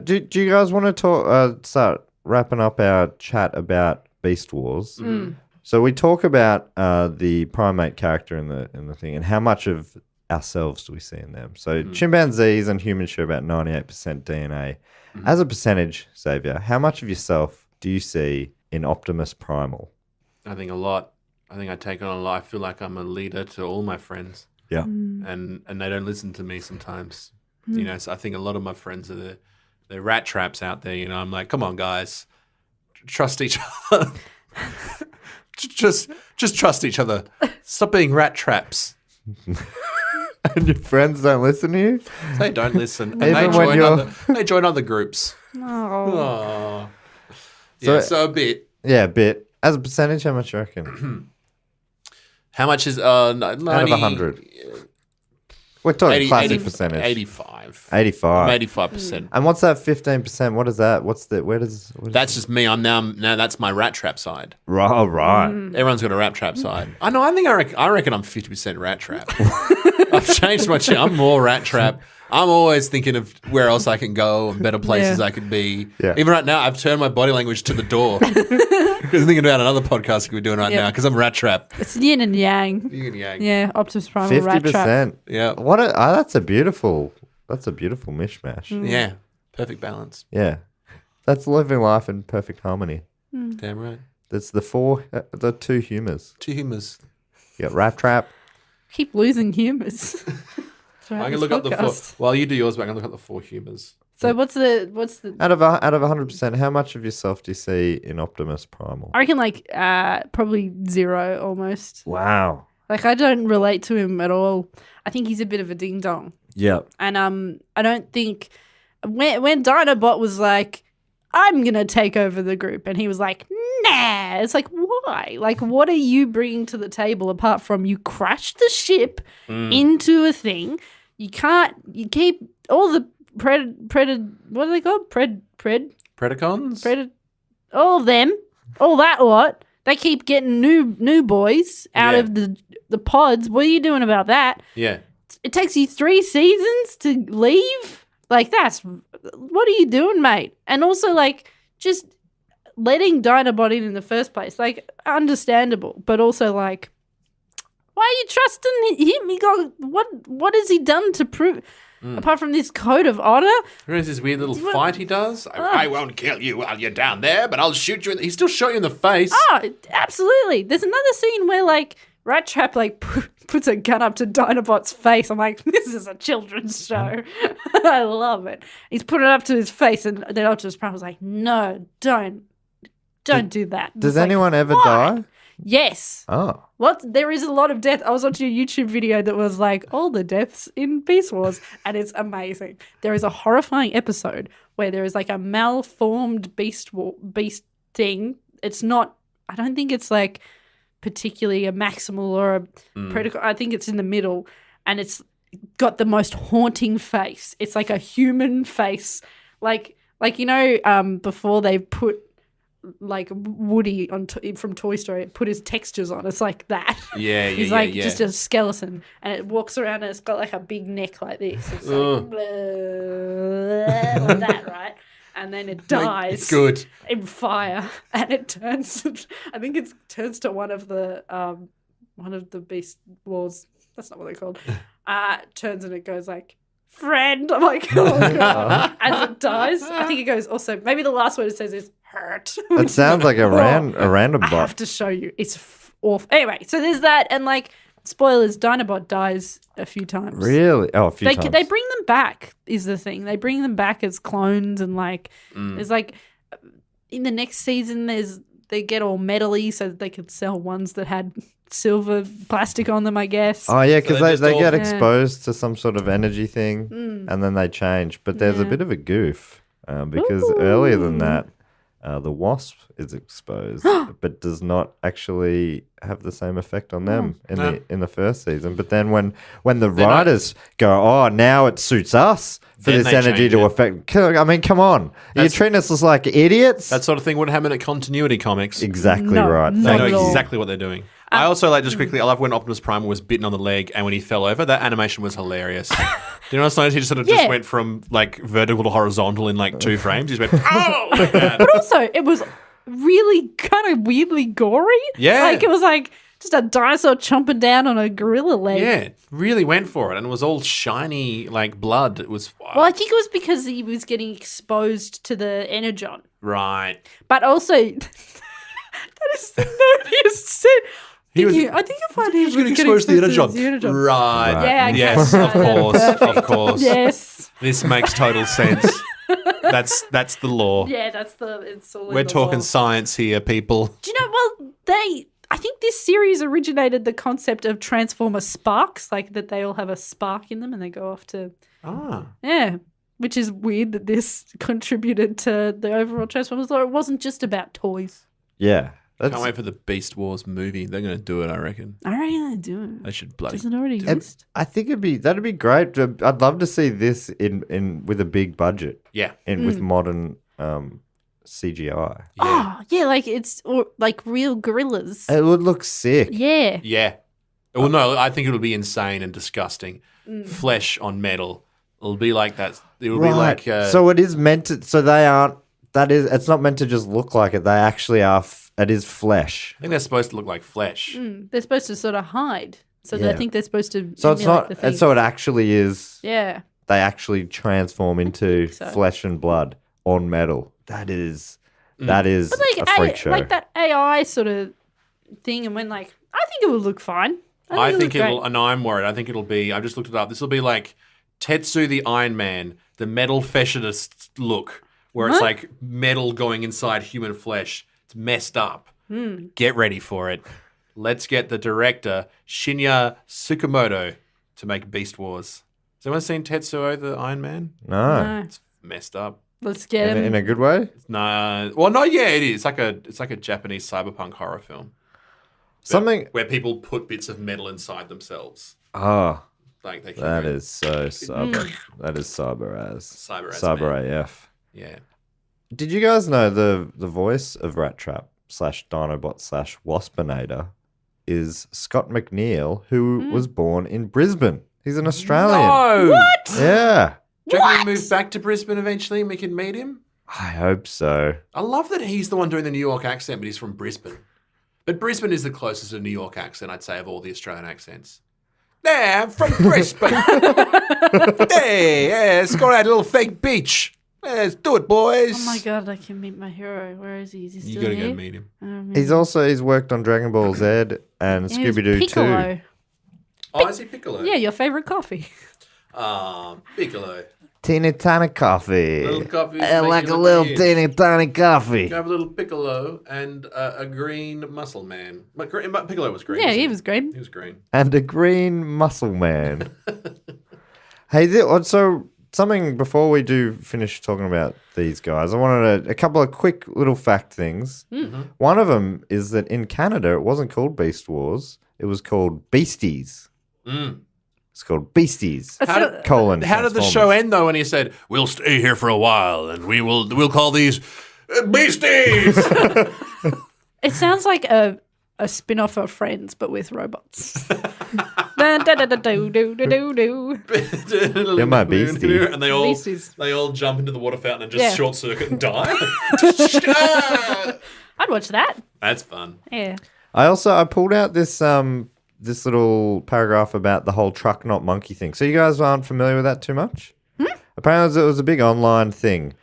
do you guys want to start wrapping up our chat about Beast Wars? Mm. So we talk about the primate character in the thing and how much of ourselves do we see in them. So chimpanzees and humans share about 98% DNA. As a percentage, Xavier, how much of yourself do you see in Optimus Primal? I think a lot. I think I take on a lot. I feel like I'm a leader to all my friends. Yeah. And they don't listen to me sometimes. So I think a lot of my friends are the rat traps out there. I'm like, come on, guys, trust each other. just trust each other. Stop being rat traps. And your friends don't listen to you? They don't listen. And Even they join other groups. Oh. Yeah, so a bit. Yeah, a bit. As a percentage, how much do you reckon? How much is 90, out of 100? We're talking classic percentage. 85. 85. I'm 85%. And what's that 15%? What is that? That's just me. I'm now that's my rat trap side. Right. Everyone's got a rat trap side. I know. I reckon I'm 50% rat trap. I've changed my shit. I'm more rat trap. I'm always thinking of where else I can go and better places I could be. Yeah. Even right now, I've turned my body language to the door. Because I'm thinking about another podcast we're doing right now because I'm rat trap. It's yin and yang. Yin and yang. Yeah, Optimus Primal, rat trap. 50%. Yeah. That's a beautiful mishmash. Yeah. Perfect balance. Yeah. That's living life in perfect harmony. Damn right. That's the two humours. Two humours. You got rat trap. Keep losing humours. I can look up the four. While you do yours, but I can look up the four humours. So what's the? Out of 100%, how much of yourself do you see in Optimus Primal? I reckon probably 0 almost. Wow. Like I don't relate to him at all. I think he's a bit of a ding dong. Yep. And I don't think when Dinobot was like, I'm going to take over the group. And he was like, nah. It's like, why? Like, what are you bringing to the table apart from you crashed the ship into a thing? You keep all the what are they called? Predacons? All of them, all that lot. They keep getting new boys out of the pods. What are you doing about that? Yeah. It takes you 3 seasons to leave? Like, what are you doing, mate? And also, like, just letting Dinobot in the first place, like, understandable. But also, like, why are you trusting him? He got, what has he done to prove, apart from this code of honor? There's this weird little fight he does. I won't kill you while you're down there, but I'll shoot you. He still shot you in the face. Oh, absolutely. There's another scene where, like, Rat Trap, like, puts a gun up to Dinobot's face. I'm like, this is a children's show. I love it. He's put it up to his face, and then Optimus Prime was like, no, don't do that. Does It's like, anyone ever why? die? Yes. Oh. There is a lot of death. I was watching a YouTube video that was like all the deaths in Beast Wars, and it's amazing. There is a horrifying episode where there is like a malformed beast thing. It's not. I don't think it's like particularly a maximal or a predator. I think it's in the middle, and it's got the most haunting face. It's like a human face, like before they put like Woody from Toy Story, put his textures on. It's like that. Yeah, He's like just a skeleton, and it walks around and it's got like a big neck like this. It's like, like that, right? And then it dies Good. in fire, and it turns. I think it turns to one of the Beast Wars. That's not what they're called. Turns and it goes like, friend. I'm like, oh god. As it dies, I think it goes. Also, maybe the last word it says is hurt. It sounds like a random I have bot. to show you. It's awful. Anyway, so there's that, and like spoilers, Dinobot dies a few times. Really? Oh, a few times. They bring them back is the thing. They bring them back as clones, and like there's like in the next season they get all metally so that they could sell ones that had silver plastic on them, I guess. Oh, yeah, because So they get Yeah. exposed to some sort of energy thing and then they change. But there's a Yeah. bit of a goof because earlier than that, the wasp is exposed but does not actually have the same effect on them in the first season. But then when the writers go, oh, now it suits us for Then this they energy change to it. affect. I mean, come on. You're treating us as like idiots? That sort of thing wouldn't happen at continuity comics. exactly No, right. no. They Thank know you. exactly what they're doing. I also like, just quickly, I love when Optimus Prime was bitten on the leg and when he fell over, that animation was hilarious. Do you notice he just sort of just Yeah. went from like vertical to horizontal in like 2 frames? He just went, oh, like that. But also, it was really kind of weirdly gory. Yeah. Like it was like just a dinosaur chomping down on a gorilla leg. Yeah, really went for it. And it was all shiny like blood. It was, Well, I think it was because he was getting exposed to the energon. right. But also, that is the nerdiest shit. He was- I think you'll find he was getting getting exposed to the energon. Right. Right. Yeah, Yes, okay. of course. Of course. Yes. This makes total sense. That's the law. Yeah, it's all in We're the talking law. science here, people. Do you know, I think this series originated the concept of Transformer sparks, like that they all have a spark in them and they go off to, yeah, which is weird that this contributed to the overall Transformers lore. It wasn't just about toys. Yeah. That's, Can't wait for the Beast Wars movie. They're going to do it, I reckon. I reckon they do it. They should bloody. Does it already and exist? I think that'd be great. I'd love to see this in with a big budget. Yeah. With modern CGI. Oh, yeah, like real gorillas. It would look sick. Yeah. Yeah. Well, no, I think it'll be insane and disgusting. Flesh on metal. It'll be like that. It'll be like. So it is meant to. So they aren't. It's not meant to just look like it. They actually are. It is flesh. I think they're supposed to look like flesh. They're supposed to sort of hide. So Yeah. I think they're supposed to. So it's emulate not. the And thing. so it actually is. Yeah. They actually transform into so. flesh and blood on metal. That is But a like freak show. like that AI sort of thing, and when like I think it would look fine. I think it'll it'll. look And I'm worried. I think it'll be. I just looked it up. This will be like Tetsu the Iron Man, the metal fashionist look, where it's like metal going inside human flesh. It's messed up. Get ready for it. Let's get the director Shinya Tsukamoto to make Beast Wars. Has anyone seen Tetsuo the Iron Man? no. No. It's messed up. Let's get him. In a good way? No, well, no, yeah, it is. It's like a Japanese cyberpunk horror film. Something. Where people put bits of metal inside themselves. Oh, Like they that is so cyber. That is cyber as. Cyber as AF. Yeah. Did you guys know the voice of Rat Trap / Dinobot / Waspinator is Scott McNeil, who was born in Brisbane. He's an Australian. No! What? Yeah. Do you reckon he moved back to Brisbane eventually and we can meet him? I hope so. I love that he's the one doing the New York accent, but he's from Brisbane. But Brisbane is the closest to New York accent, I'd say, of all the Australian accents. Yeah, I'm from Brisbane. Hey, let's go to that little fake beach. Let's do it, boys. Oh my god, I can meet my hero. Where is he? Is he still You gotta here? go meet him. He's worked on Dragon Ball Z and Yeah, he was Scooby Doo Piccolo. too. Oh, is he Piccolo? Yeah, your favorite coffee. Piccolo. Teeny tiny coffee. Little coffee. I like a little teeny tiny coffee. You have a little Piccolo and a green muscle man. But Piccolo was green. Yeah, wasn't he was green. He was green. And a green muscle man. Hey, so something before we do finish talking about these guys, I wanted a couple of quick little fact things. Mm-hmm. One of them is that in Canada, it wasn't called Beast Wars. It was called Beasties. It's called Beasties. How did the Transformers. show end though when he said, "We'll stay here for a while and we'll call these beasties"? It sounds like a spin-off of Friends, but with robots. Do-do-do-do-do-do-do. You're my beastie. And Beasties. they all jump into the water fountain and just Yeah. short circuit and die. I'd watch that. That's fun. Yeah. I pulled out this little paragraph about the whole truck not monkey thing. So you guys aren't familiar with that too much? Apparently it was a big online thing,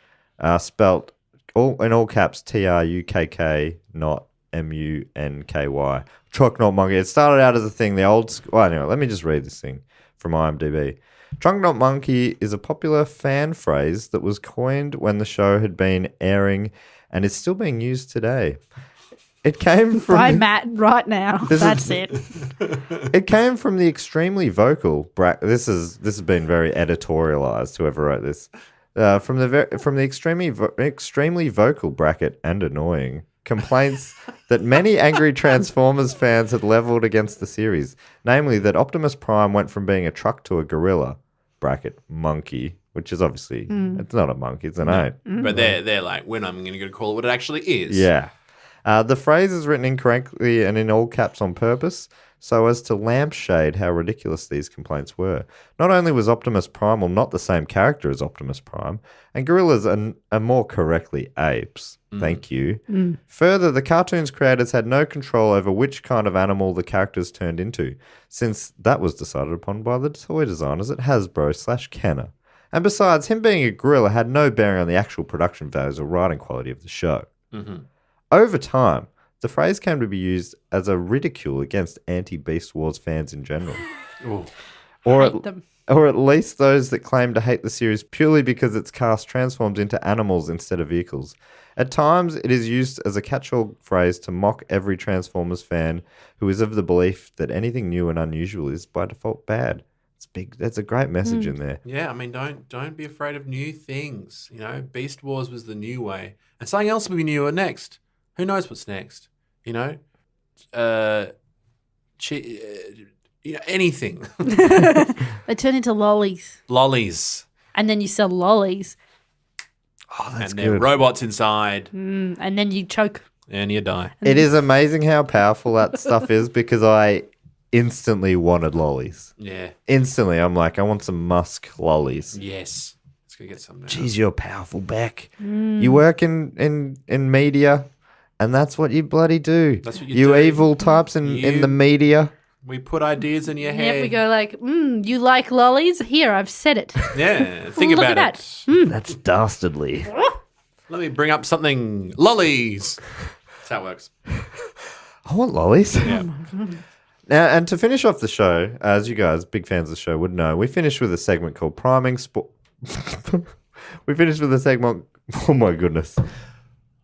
spelt in all caps TRUKK, not MUNKY. Truck not monkey. It started out as a thing. Anyway, let me just read this thing from IMDb. Trunk not monkey is a popular fan phrase that was coined when the show had been airing and is still being used today. It came from By Matt right now. That's it. It came from the extremely vocal. This has been very editorialized. Whoever wrote this, from the extremely vocal bracket and annoying complaints that many angry Transformers fans had leveled against the series, namely that Optimus Prime went from being a truck to a gorilla bracket monkey, which is obviously it's not a monkey, it's an ape. But they're like, we're not even going to call it what it actually is. Yeah. The phrase is written incorrectly and in all caps on purpose, so as to lampshade how ridiculous these complaints were. Not only was Optimus Primal not the same character as Optimus Prime, and gorillas are more correctly apes. Thank you. Further, the cartoon's creators had no control over which kind of animal the characters turned into, since that was decided upon by the toy designers at Hasbro/Kenner. And besides, him being a gorilla had no bearing on the actual production values or writing quality of the show. Over time, the phrase came to be used as a ridicule against anti-Beast Wars fans in general. Or at least those that claim to hate the series purely because its cast transforms into animals instead of vehicles. At times, it is used as a catch-all phrase to mock every Transformers fan who is of the belief that anything new and unusual is by default bad. It's big. That's a great message in there. Yeah, I mean, don't be afraid of new things. You know, Beast Wars was the new way, and something else will be newer next. Who knows what's next? You know, anything. They turn into lollies. Lollies. And then you sell lollies. Oh, that's And there are good. robots inside, And then you choke. and you die. It is amazing how powerful that stuff is because I instantly wanted lollies. Yeah. Instantly, I'm like, I want some musk lollies. Yes. Let's go get some now. Jeez, you're powerful, Bec. You work in media, and that's what you bloody do. That's what you do. evil types in the media. We put ideas in your head. Yeah, we go like, you like lollies? Here, I've said it. Yeah, think Look about at it. That's dastardly. Let me bring up something. Lollies. That's how it works. I want lollies. Yeah. Now, and to finish off the show, as you guys, big fans of the show, would know, we finished with a segment called Priming Sport. We finished with a segment. Oh my goodness.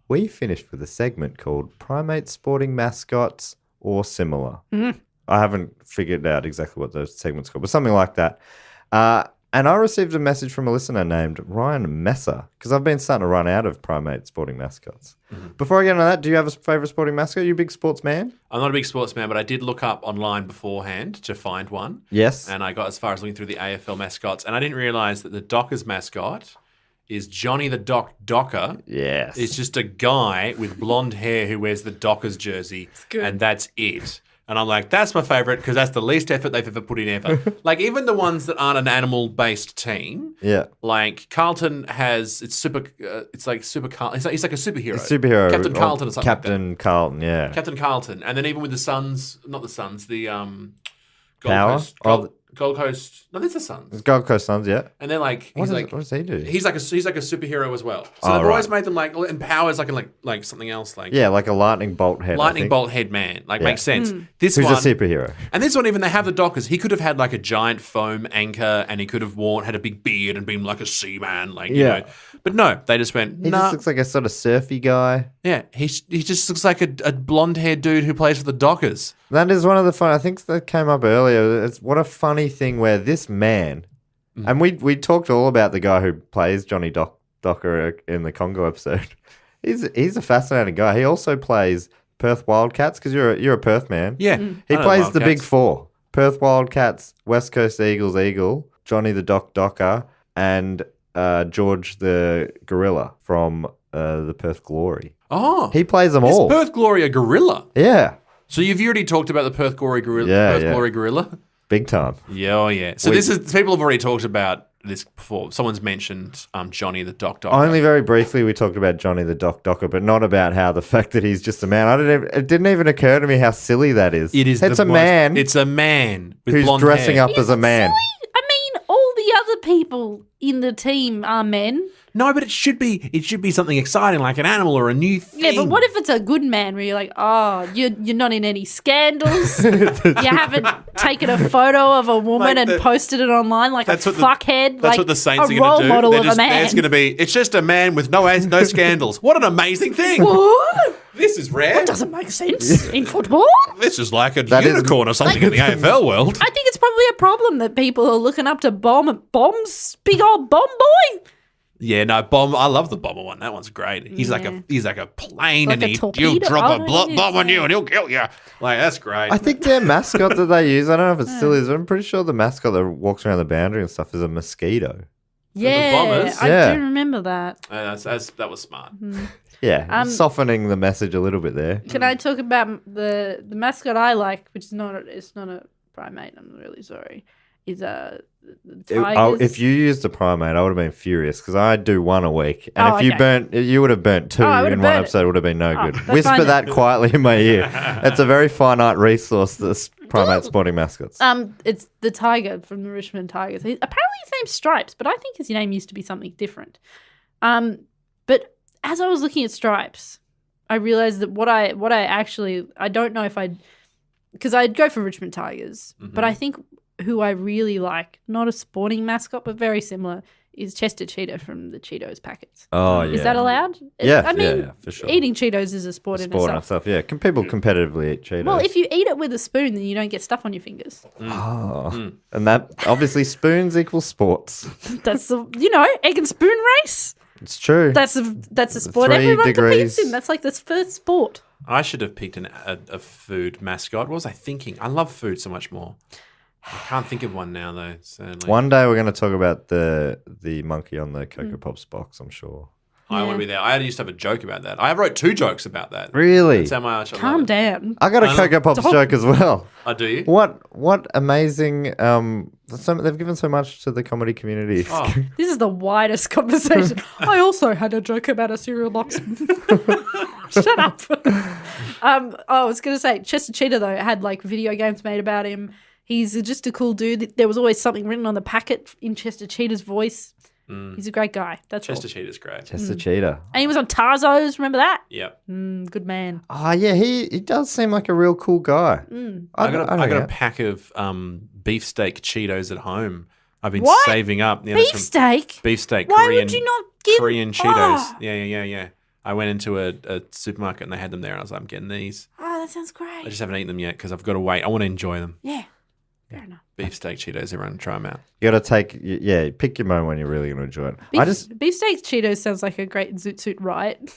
We finished with a segment called Primate Sporting Mascots or Similar. I haven't figured out exactly what those segments called, but something like that. And I received a message from a listener named Ryan Messer because I've been starting to run out of primate sporting mascots. Before I get into that, do you have a favourite sporting mascot? Are you a big sports man? I'm not a big sportsman, but I did look up online beforehand to find one. Yes. And I got as far as looking through the AFL mascots, and I didn't realise that the Dockers mascot is Johnny the Docker. Yes. It's just a guy with blonde hair who wears the Dockers jersey, and that's it. And I'm like, that's my favourite because that's the least effort they've ever put in ever. Like, even the ones that aren't an animal-based team. Yeah. Like, Carlton has, it's like Super Carlton. He's like a superhero. Superhero. Captain Carlton or something like that. Captain Carlton, yeah. Captain Carlton. And then even with the Suns, not the Suns, the Gold Power? Coast. Oh, Gold Coast. No, that's the Suns. It's Gold Coast Suns, yeah. And they're like, What does he do? He's like a superhero as well. So Oh, they've always right. made them like, and Power's like something else, like Yeah, like a lightning bolt head. I lightning think. bolt head man. Like, Yeah. makes sense. This Who's one, a superhero? and this one, even they have the Dockers. He could have had like a giant foam anchor, and he could have had a big beard and been like a seaman, like you Yeah. know. But no, they just went. He Nah. just looks like a sort of surfy guy. Yeah, he just looks like a blonde haired dude who plays for the Dockers. That is one of the fun. I think that came up earlier. It's what a funny thing where this man, and we talked all about the guy who plays Johnny Docker in the Congo episode. He's a fascinating guy. He also plays Perth Wildcats because you're a Perth man. Yeah, He I know plays the Big Wildcats. Four: Perth Wildcats, West Coast Eagle, Johnny the Docker, and George the Gorilla from the Perth Glory. Oh, He plays them is all. Perth Glory a gorilla? Yeah, So you've already talked about the Perth Glory gorilla. Yeah, yeah. Glory gorilla. big time. Yeah, oh yeah. So people have already talked about this before. Someone's mentioned Johnny the Docker. Only very briefly we talked about Johnny the Docker, but not about how the fact that he's just a man. It didn't even occur to me how silly that is. It is. It's the a most- man It's a man with who's blonde dressing hair. up as a man. I mean, all the other people in the team are men. No, but it should be something exciting, like an animal or a new thing. Yeah, but what if it's a good man where you're like, oh, you're not in any scandals. You haven't taken a photo of a woman Like and posted it online like a That's what the- fuckhead. That's like what the Saints a are role going to do. model They're of just, a man. It's going to be. It's just a man with no scandals. What an amazing thing! What? This is rare. Doesn't make sense in football. This is like a That is- unicorn or something in the AFL world. I think it's probably a problem that people are looking up to bombs, big old bomb boy. Yeah, no, bomb. I love the bomber one. That one's great. He's like a plane, Like and a he'll torpedo? drop a Oh, bomb on you, and he'll kill you. Like, that's great. I think their mascot that they use, I don't know if it still is, but I'm pretty sure the mascot that walks around the boundary and stuff is a mosquito. Yeah, Bombers? I Yeah. do remember that. that was smart. Yeah, softening the message a little bit there. Can I talk about the mascot I like, which is not a primate? I'm really sorry. Is the tigers. If you used a primate, I would have been furious because I do one a week, and Oh, if okay. you would have burnt two I would in have one burnt it. episode. Would have been no Oh, good. that's Whisper fine that quietly in my ear. It's a very finite resource. This primate sporting mascots. It's the tiger from the Richmond Tigers. Apparently his name's Stripes, but I think his name used to be something different. But as I was looking at Stripes, I realized that what I don't know if because I'd go for Richmond Tigers, but I think who I really like, not a sporting mascot, but very similar, is Chester Cheetah from the Cheetos packets. Oh yeah, Is that allowed? Yeah, I mean, yeah, for sure. eating Cheetos is a sport in Sport and itself. stuff. Yeah, can people competitively eat Cheetos? Well, if you eat it with a spoon, then you don't get stuff on your fingers. Oh. And that obviously spoons equal sports. That's the egg and spoon race. It's true. That's a sport 3 everyone degrees. competes in. That's like the first sport. I should have picked a food mascot. What was I thinking? I love food so much more. I can't think of one now, though. Certainly. One day we're going to talk about the monkey on the Cocoa Pops box, I'm sure. I want to be there. I used to have a joke about that. I wrote 2 jokes about that. Really? That's how much I Calm love it. down. I got a Cocoa Pops joke as well. Oh, do you? What amazing they've given so much to the comedy community. Oh, This is the widest conversation. I also had a joke about a cereal box. Shut up. I was going to say, Chester Cheetah, though, had like video games made about him. He's just a cool dude. There was always something written on the packet in Chester Cheetah's voice. He's a great guy. That's Chester all. Cheetah's great. Just a cheetah. And he was on Tarzo's. Remember that? Yep. Good man. Oh yeah, he does seem like a real cool guy. I got a know. pack of beefsteak Cheetos at home. I've been What? saving up. Yeah, that's from- Beefsteak? Beefsteak. Why Korean, would you not give Korean Cheetos? Oh. Yeah. I went into a supermarket and they had them there, and I was like, I'm getting these. Oh, that sounds I great. just haven't eaten them yet because I've got to wait. I want to enjoy them. Yeah. Fair enough. Beefsteak Cheetos, everyone try them out. You got to pick your moment when you're really going to enjoy it. Beefsteak Cheetos sounds like a great Zoot Suit Riot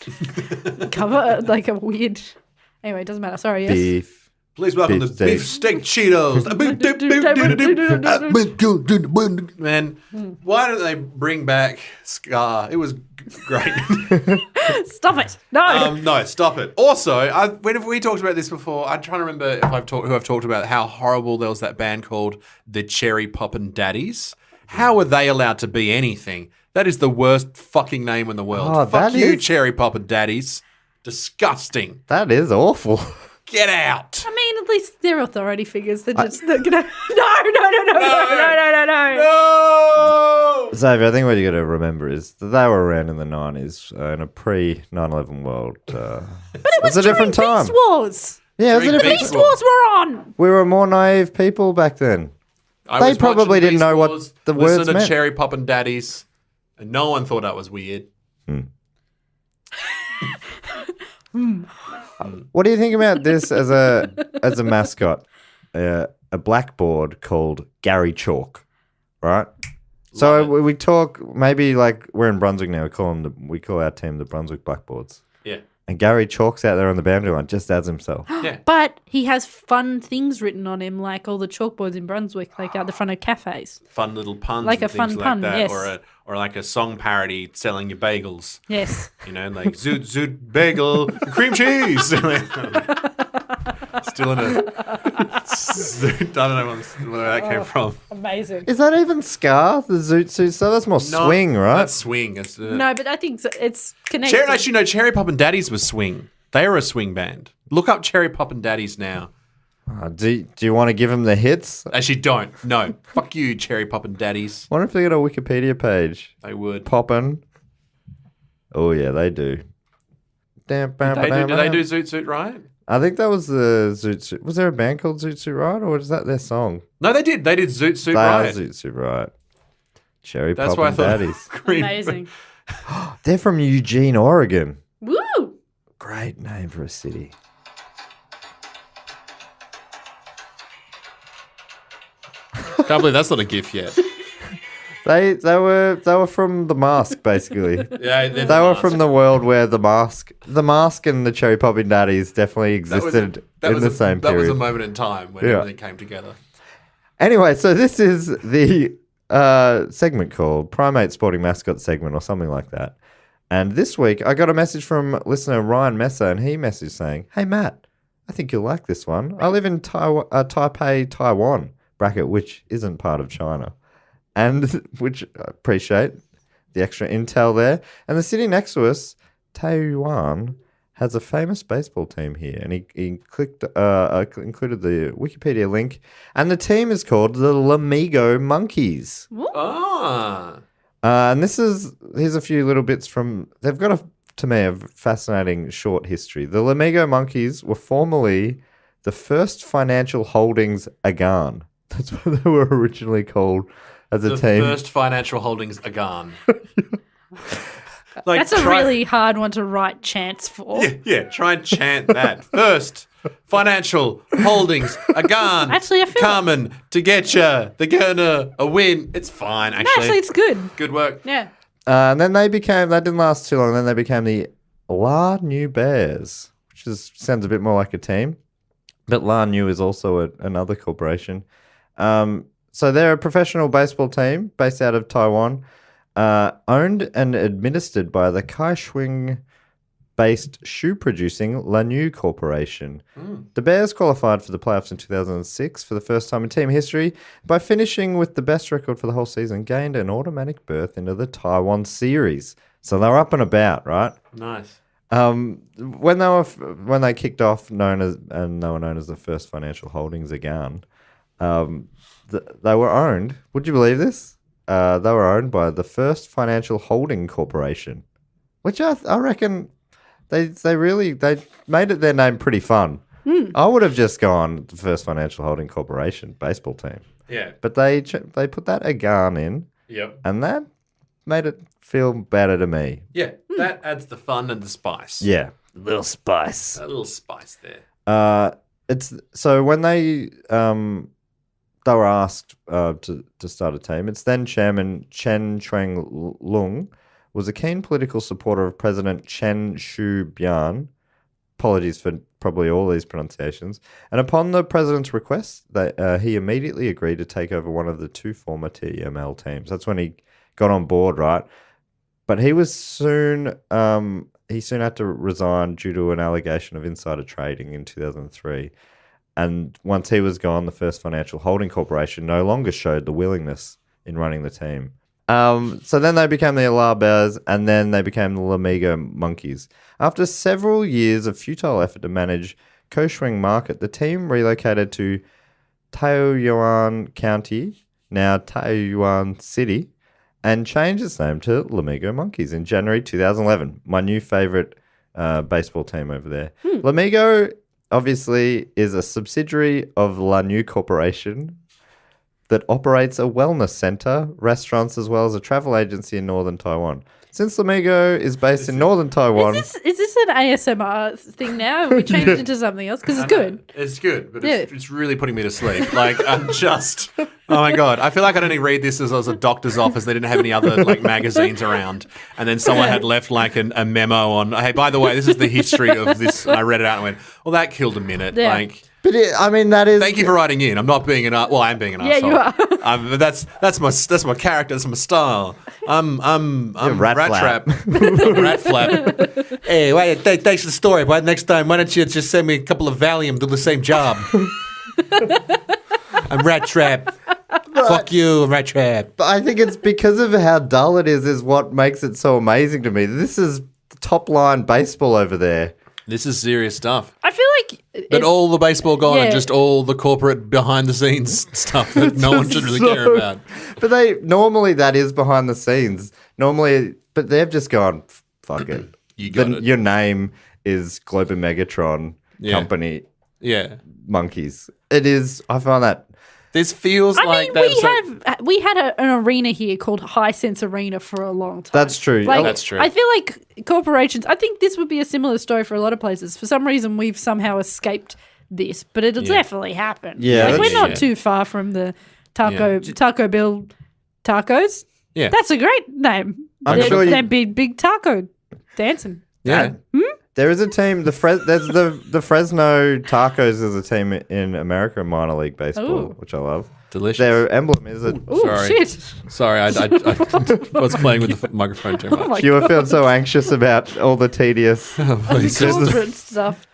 cover, like a weird. Anyway, it doesn't matter. Sorry, yes. Beef. Please welcome the Beefsteak Cheetos. Man, why don't they bring back Scar? It was great. Stop it! No. No, stop it. Also, whenever we talked about this before, I'm trying to remember if I've talked about how horrible there was that band called the Cherry Poppin' Daddies. How are they allowed to be anything? That is the worst fucking name in the world. Oh, Fuck you, Cherry Poppin' Daddies. Disgusting. That is awful. Get out. I mean, at least they're authority figures. They're just no. No. Xavier, I think what you got to remember is that they were around in the 90s in a pre-9/11 world. But it was a different during time. Beast Wars. Yeah, it was a During different Beast Wars were on. We were more naive people back then. I They was probably watching didn't Beast know what Wars, the listen words to meant. Cherry Poppin' Daddies, and no one thought that was weird. What do you think about this as a mascot? A blackboard called Gary Chalk, right? So we talk maybe like we're in Brunswick now. We call our team the Brunswick Blackboards. Yeah. And Gary Chalk's out there on the boundary line just as himself. Yeah. But he has fun things written on him, like all the chalkboards in Brunswick, like out the front of cafes. Fun little puns, Like and a fun things pun, like that, yes. or like a song parody selling you bagels. Yes. You know, like zoot zoot bagel cream cheese. Still in a zoot. I don't know where that came from. Amazing. Is that even Scar, the Zoot Suit stuff? That's more swing, right? That's swing. It's, No, but I think it's connected. Actually, no. Cherry Poppin' Daddies was swing. They were a swing band. Look up Cherry Poppin' Daddies now. Do you want to give him the hits? Actually, don't. No. Fuck you, Cherry Poppin' Daddies. Wonder if they got a Wikipedia page. They would. Poppin'. Oh, yeah, they do. Did they do Zoot Suit Riot? I think that was the Zoot Suit. Was there a band called Zoot Suit Riot, or was that their song? No, they did. They did Zoot Suit They are Riot. Zoot Suit Riot. Cherry That's why I Poppin' thought. Daddies. Green. Amazing. They're from Eugene, Oregon. Woo! Great name for a city. Can't believe that's not a GIF yet. They were from The Mask, basically. Yeah, They were from the world where the mask and the Cherry Poppin' Daddies definitely existed in the same That was period. a moment in time when Yeah. everything came together. Anyway, so this is the segment called Primate Sporting Mascot segment or something like that. And this week I got a message from listener Ryan Messer, and he messaged saying, "Hey Matt, I think you'll like this one. I live in Taipei, Taiwan, bracket which isn't part of China." And which I appreciate the extra intel there. And the city next to us, Taiwan, has a famous baseball team here. And he included the Wikipedia link. And the team is called the Lamigo Monkeys. Ah. And here's a few little bits from, they've got to me, a fascinating short history. The Lamigo Monkeys were formerly the First Financial Holdings Agan. That's what they were originally called. As a The team. First Financial Holdings Agan. That's a really hard one to write chants for. Yeah, try and chant that. First Financial Holdings Agan. Actually, I feel coming to get you. They're gonna win. It's fine, actually. Actually, it's good. Good work. Yeah. And then that didn't last too long. Then they became the La New Bears, which sounds a bit more like a team. But La New is also another corporation. So they're a professional baseball team based out of Taiwan, owned and administered by the Kaohsiung-based shoe-producing Lanu Corporation. The Bears qualified for the playoffs in 2006 for the first time in team history by finishing with the best record for the whole season, gained an automatic berth into the Taiwan Series. So they're up and about, right? Nice. When they kicked off, they were known as the First Financial Holdings Agan. They were owned. Would you believe this? They were owned by the First Financial Holding Corporation, which I reckon they made it their name pretty fun. I would have just gone the First Financial Holding Corporation baseball team, Yeah. but they put that Agan in, Yep. and that made it feel better to me. Yeah. That adds the fun and the spice. Yeah, a little spice. A little spice there. It's so when they they were asked to start a team. Its then chairman, Chen Chuang-lung, was a keen political supporter of President Chen Shu-bian. Apologies for probably all these pronunciations. And upon the president's request, he immediately agreed to take over one of the 2 former TML teams. That's when he got on board, right? But he soon had to resign due to an allegation of insider trading in 2003. And once he was gone, the First Financial Holding Corporation no longer showed the willingness in running the team. So then they became the Alar Bears, and then they became the Lamigo Monkeys. After several years of futile effort to manage Koshwing Market, the team relocated to Taoyuan County, now Taoyuan City, and changed its name to Lamigo Monkeys in January 2011. My new favorite baseball team over there. Lamigo, obviously, is a subsidiary of La New Corporation that operates a wellness center, restaurants, as well as a travel agency in northern Taiwan. Since Lamigo is based in northern Taiwan... Is this an ASMR thing now? Have we changed it into something else? Because it's good. It's good, but Yeah. it's really putting me to sleep. Like, I'm just... Oh, my God. I feel like I'd only read this as I was a doctor's office. They didn't have any other, like, magazines around. And then someone had left, like, a memo on, hey, by the way, this is the history of this. And I read it out and went, well, that killed a minute. Yeah. Like... But that is... Thank you for writing in. I'm not being an well, I am being an Yeah, asshole. you are. But that's my character. That's my style. I'm rat Rat Trap. Rat Flap. Hey, thanks for the story. But next time, why don't you just send me a couple of Valium, do the same job? I'm Rat Trap. Fuck you, Rat Trap. But I think it's because of how dull it is what makes it so amazing to me. This is top line baseball over there. This is serious stuff. I feel like... But all the baseball gone Yeah. and just all the corporate behind the scenes stuff that no one should really care about. But normally that is behind the scenes. But they've just gone, fuck it. You got it. Your name is Global Megatron Company Yeah. Monkeys. It is, I find that... This feels I like mean, we had an arena here called High Sense Arena for a long time. That's true. Like, That's true. I feel like corporations, I think this would be a similar story for a lot of places. For some reason, we've somehow escaped this, but it'll definitely happen. Yeah, Like, we're that's- not yeah. too far from the Taco Bill tacos. Yeah. That's a great name. I'm sure you- they're big taco dancing. Yeah. There is a team, there's the Fresno Tacos is a team in America minor league baseball, Ooh. which I love. Delicious. Their emblem is a... Oh, Sorry. shit. Sorry, I was playing with the microphone too much. Oh my You were feeling so anxious about all the tedious... corporate stuff.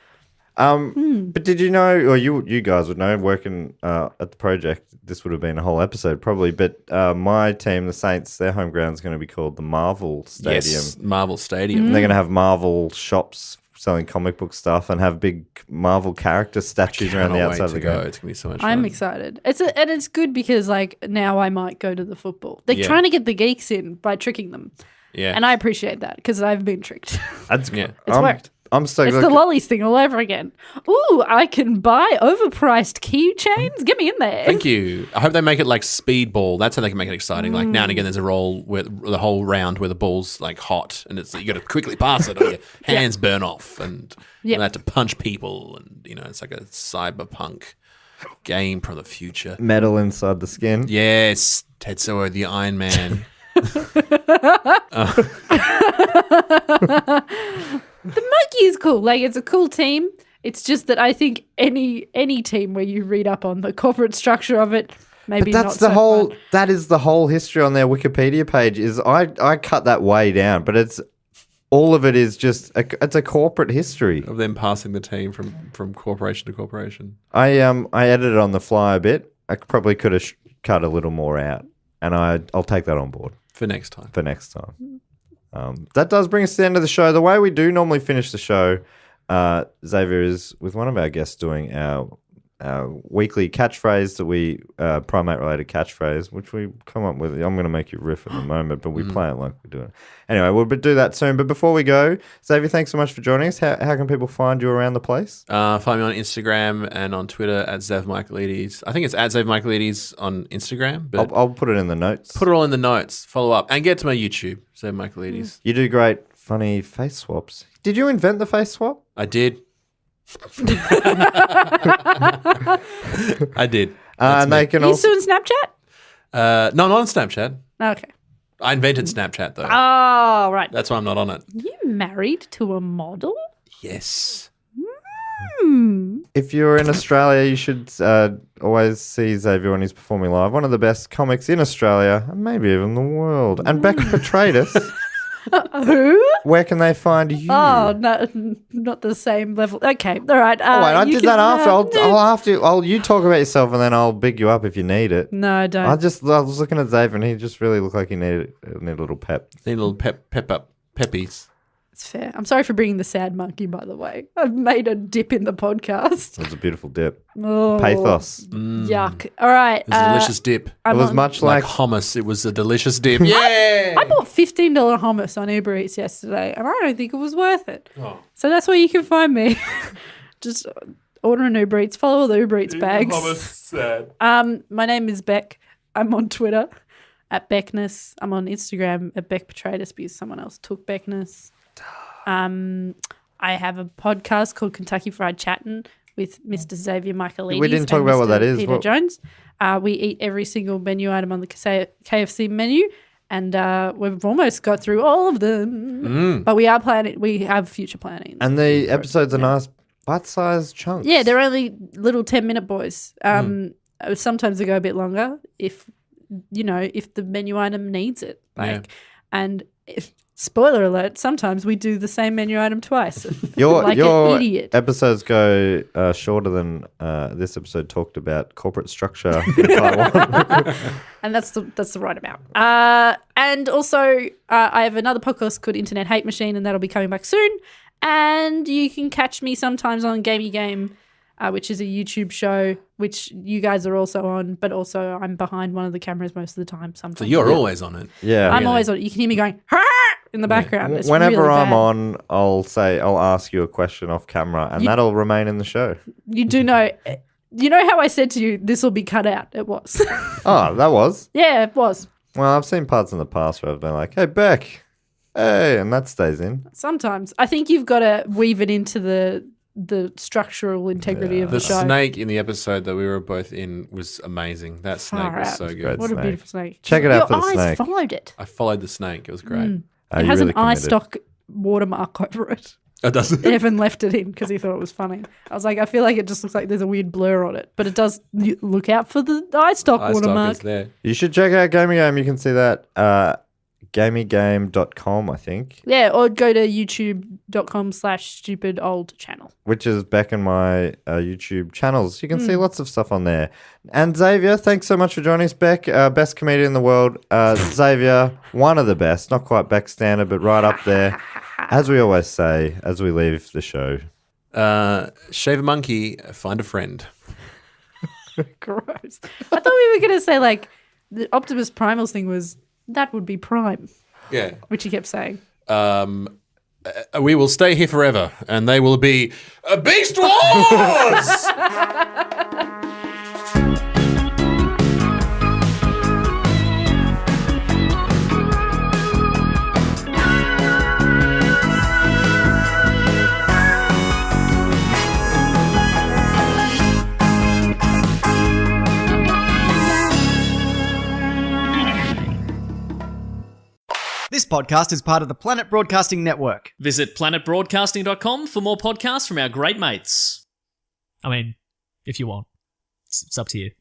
But did you know, or you guys would know, working at the project, this would have been a whole episode probably, but my team, the Saints, their home ground is going to be called the Marvel Stadium. Yes, Marvel Stadium. And they're going to have Marvel shops selling comic book stuff and have big Marvel character statues around the Cannot outside wait of the to go. game. It's gonna be so much fun. I'm excited. And it's good because like now I might go to the football. They're Yeah. trying to get the geeks in by tricking them. Yeah, And I appreciate that because I've been tricked. That's Yeah. It's worked. I'm stoked. It's the lollies thing all over again. Ooh, I can buy overpriced keychains. Get me in there. Thank you. I hope they make it like speedball. That's how they can make it exciting. Like now and again, there's a roll where the whole round where the ball's like hot, and it's you got to quickly pass it, or your hands burn off, and you have to punch people, and it's like a cyberpunk game from the future. Metal inside the skin. Yes, Tetsuo the Iron Man. The monkey is cool. Like it's a cool team. It's just that I think any team where you read up on the corporate structure of it, maybe But not that's so the whole. fun. That is the whole history on their Wikipedia page. Is I cut that way down, but it's all of it is just it's a corporate history. Of them passing the team from corporation to corporation. I edited on the fly a bit. I probably could have cut a little more out, and I'll take that on board For next time. for next time. That does bring us to the end of the show. The way we do normally finish the show, Xavier, is with one of our guests doing our weekly catchphrase that we primate related catchphrase, which we come up with. I'm going to make you riff at the moment, but we play it like we're doing it. Anyway, we'll do that soon. But before we go, Xavier, thanks so much for joining us. How can people find you around the place? Find me on Instagram and on Twitter at Xav Michelides. I think it's at Xav Michelides on Instagram, but I'll put it in the notes. put it all in the notes. Follow up and get to my YouTube, Xav Michelides. You do great, funny face swaps. Did you invent the face swap? I did. I did. And they can Are you also. still on Snapchat? No, not on Snapchat. Okay. I invented Snapchat though. Oh, right. That's why I'm not on it. You married to a model? Yes. If you're in Australia, you should always see Xavier when he's performing live. One of the best comics in Australia, and maybe even the world. And Bec Petraitis, Who? where can they find you? Oh, no, not the same level. Okay, all right. Oh, wait, I you did can, that after. You talk about yourself, and then I'll big you up if you need it. No, I don't. I was looking at Xavier, and he just really looked like he needed a little pep. Need a little peppies. It's fair. I'm sorry for bringing the sad monkey, by the way. I've made a dip in the podcast. It was a beautiful dip. Oh, Pathos. yuck. All right. It was a delicious dip. It was much Like like hummus. It was a delicious dip. Yeah. I bought $15 hummus on Uber Eats yesterday, and I don't think it was worth it. Oh. So that's where you can find me. Just order an Uber Eats, follow all the Uber Eats bags. Hummus sad. My name is Bec. I'm on Twitter at Beckness. I'm on Instagram at Bec Petraitis because someone else took Beckness. I have a podcast called Kentucky Fried Chattin with Mr. Xavier Michelides. We didn't talk and about what Mr. that is. Peter Jones. We eat every single menu item on the KFC menu, and we've almost got through all of them. But we are planning. We have future planning. and the episodes are nice bite-sized chunks. Yeah, they're only little 10-minute boys. Sometimes they go a bit longer if the menu item needs it. And spoiler alert, sometimes we do the same menu item twice. Your like an idiot. episodes go shorter than this episode talked about corporate structure in Taiwan. And that's the right amount. And also, I have another podcast called Internet Hate Machine, and that'll be coming back soon. And you can catch me sometimes on Gamey Game, which is a YouTube show, which you guys are also on, but also I'm behind one of the cameras most of the time. Sometimes. So you're always on it. Yeah. I'm always on it. You can hear me going, "Hurrah!" in the background. It's Whenever really I'm bad. on, I'll ask you a question off camera, and that'll remain in the show. You do know. You know how I said to you, this will be cut out? It was. Oh, that was. Yeah, it was. Well, I've seen parts in the past where I've been like, "Hey, Bec, hey," and that stays in. Sometimes. I think you've got to weave it into the structural integrity of the The show. snake in the episode that we were both in was amazing. That snake Far was out. so great. good. What a snake. beautiful snake. Check it out for the Your eyes snake. followed it. I followed the snake. It was great. Are It you has really an eye committed? stock watermark over it. Oh, does it? Evan left it in because he thought it was funny. I was like, I feel like it just looks like there's a weird blur on it, but it does look out for the eye stock Eye stock watermark. is there. You should check out Gamey Game. You can see that gameygame.com, I think, Yeah, or go to youtube.com/stupid old channel. which is Bec and my YouTube channels. You can see lots of stuff on there. And Xavier, thanks so much for joining us, Bec. Best comedian in the world. Xavier, one of the best. Not quite Bec standard, but right up there. As we always say, as we leave the show. Shave a monkey, find a friend. Gross. I thought we were going to say, like, the Optimus Primal's thing was, that would be Prime, Yeah. which he kept saying. We will stay here forever, and they will be Beast Wars! This podcast is part of the Planet Broadcasting Network. Visit planetbroadcasting.com for more podcasts from our great mates. I mean, if you want. It's up to you.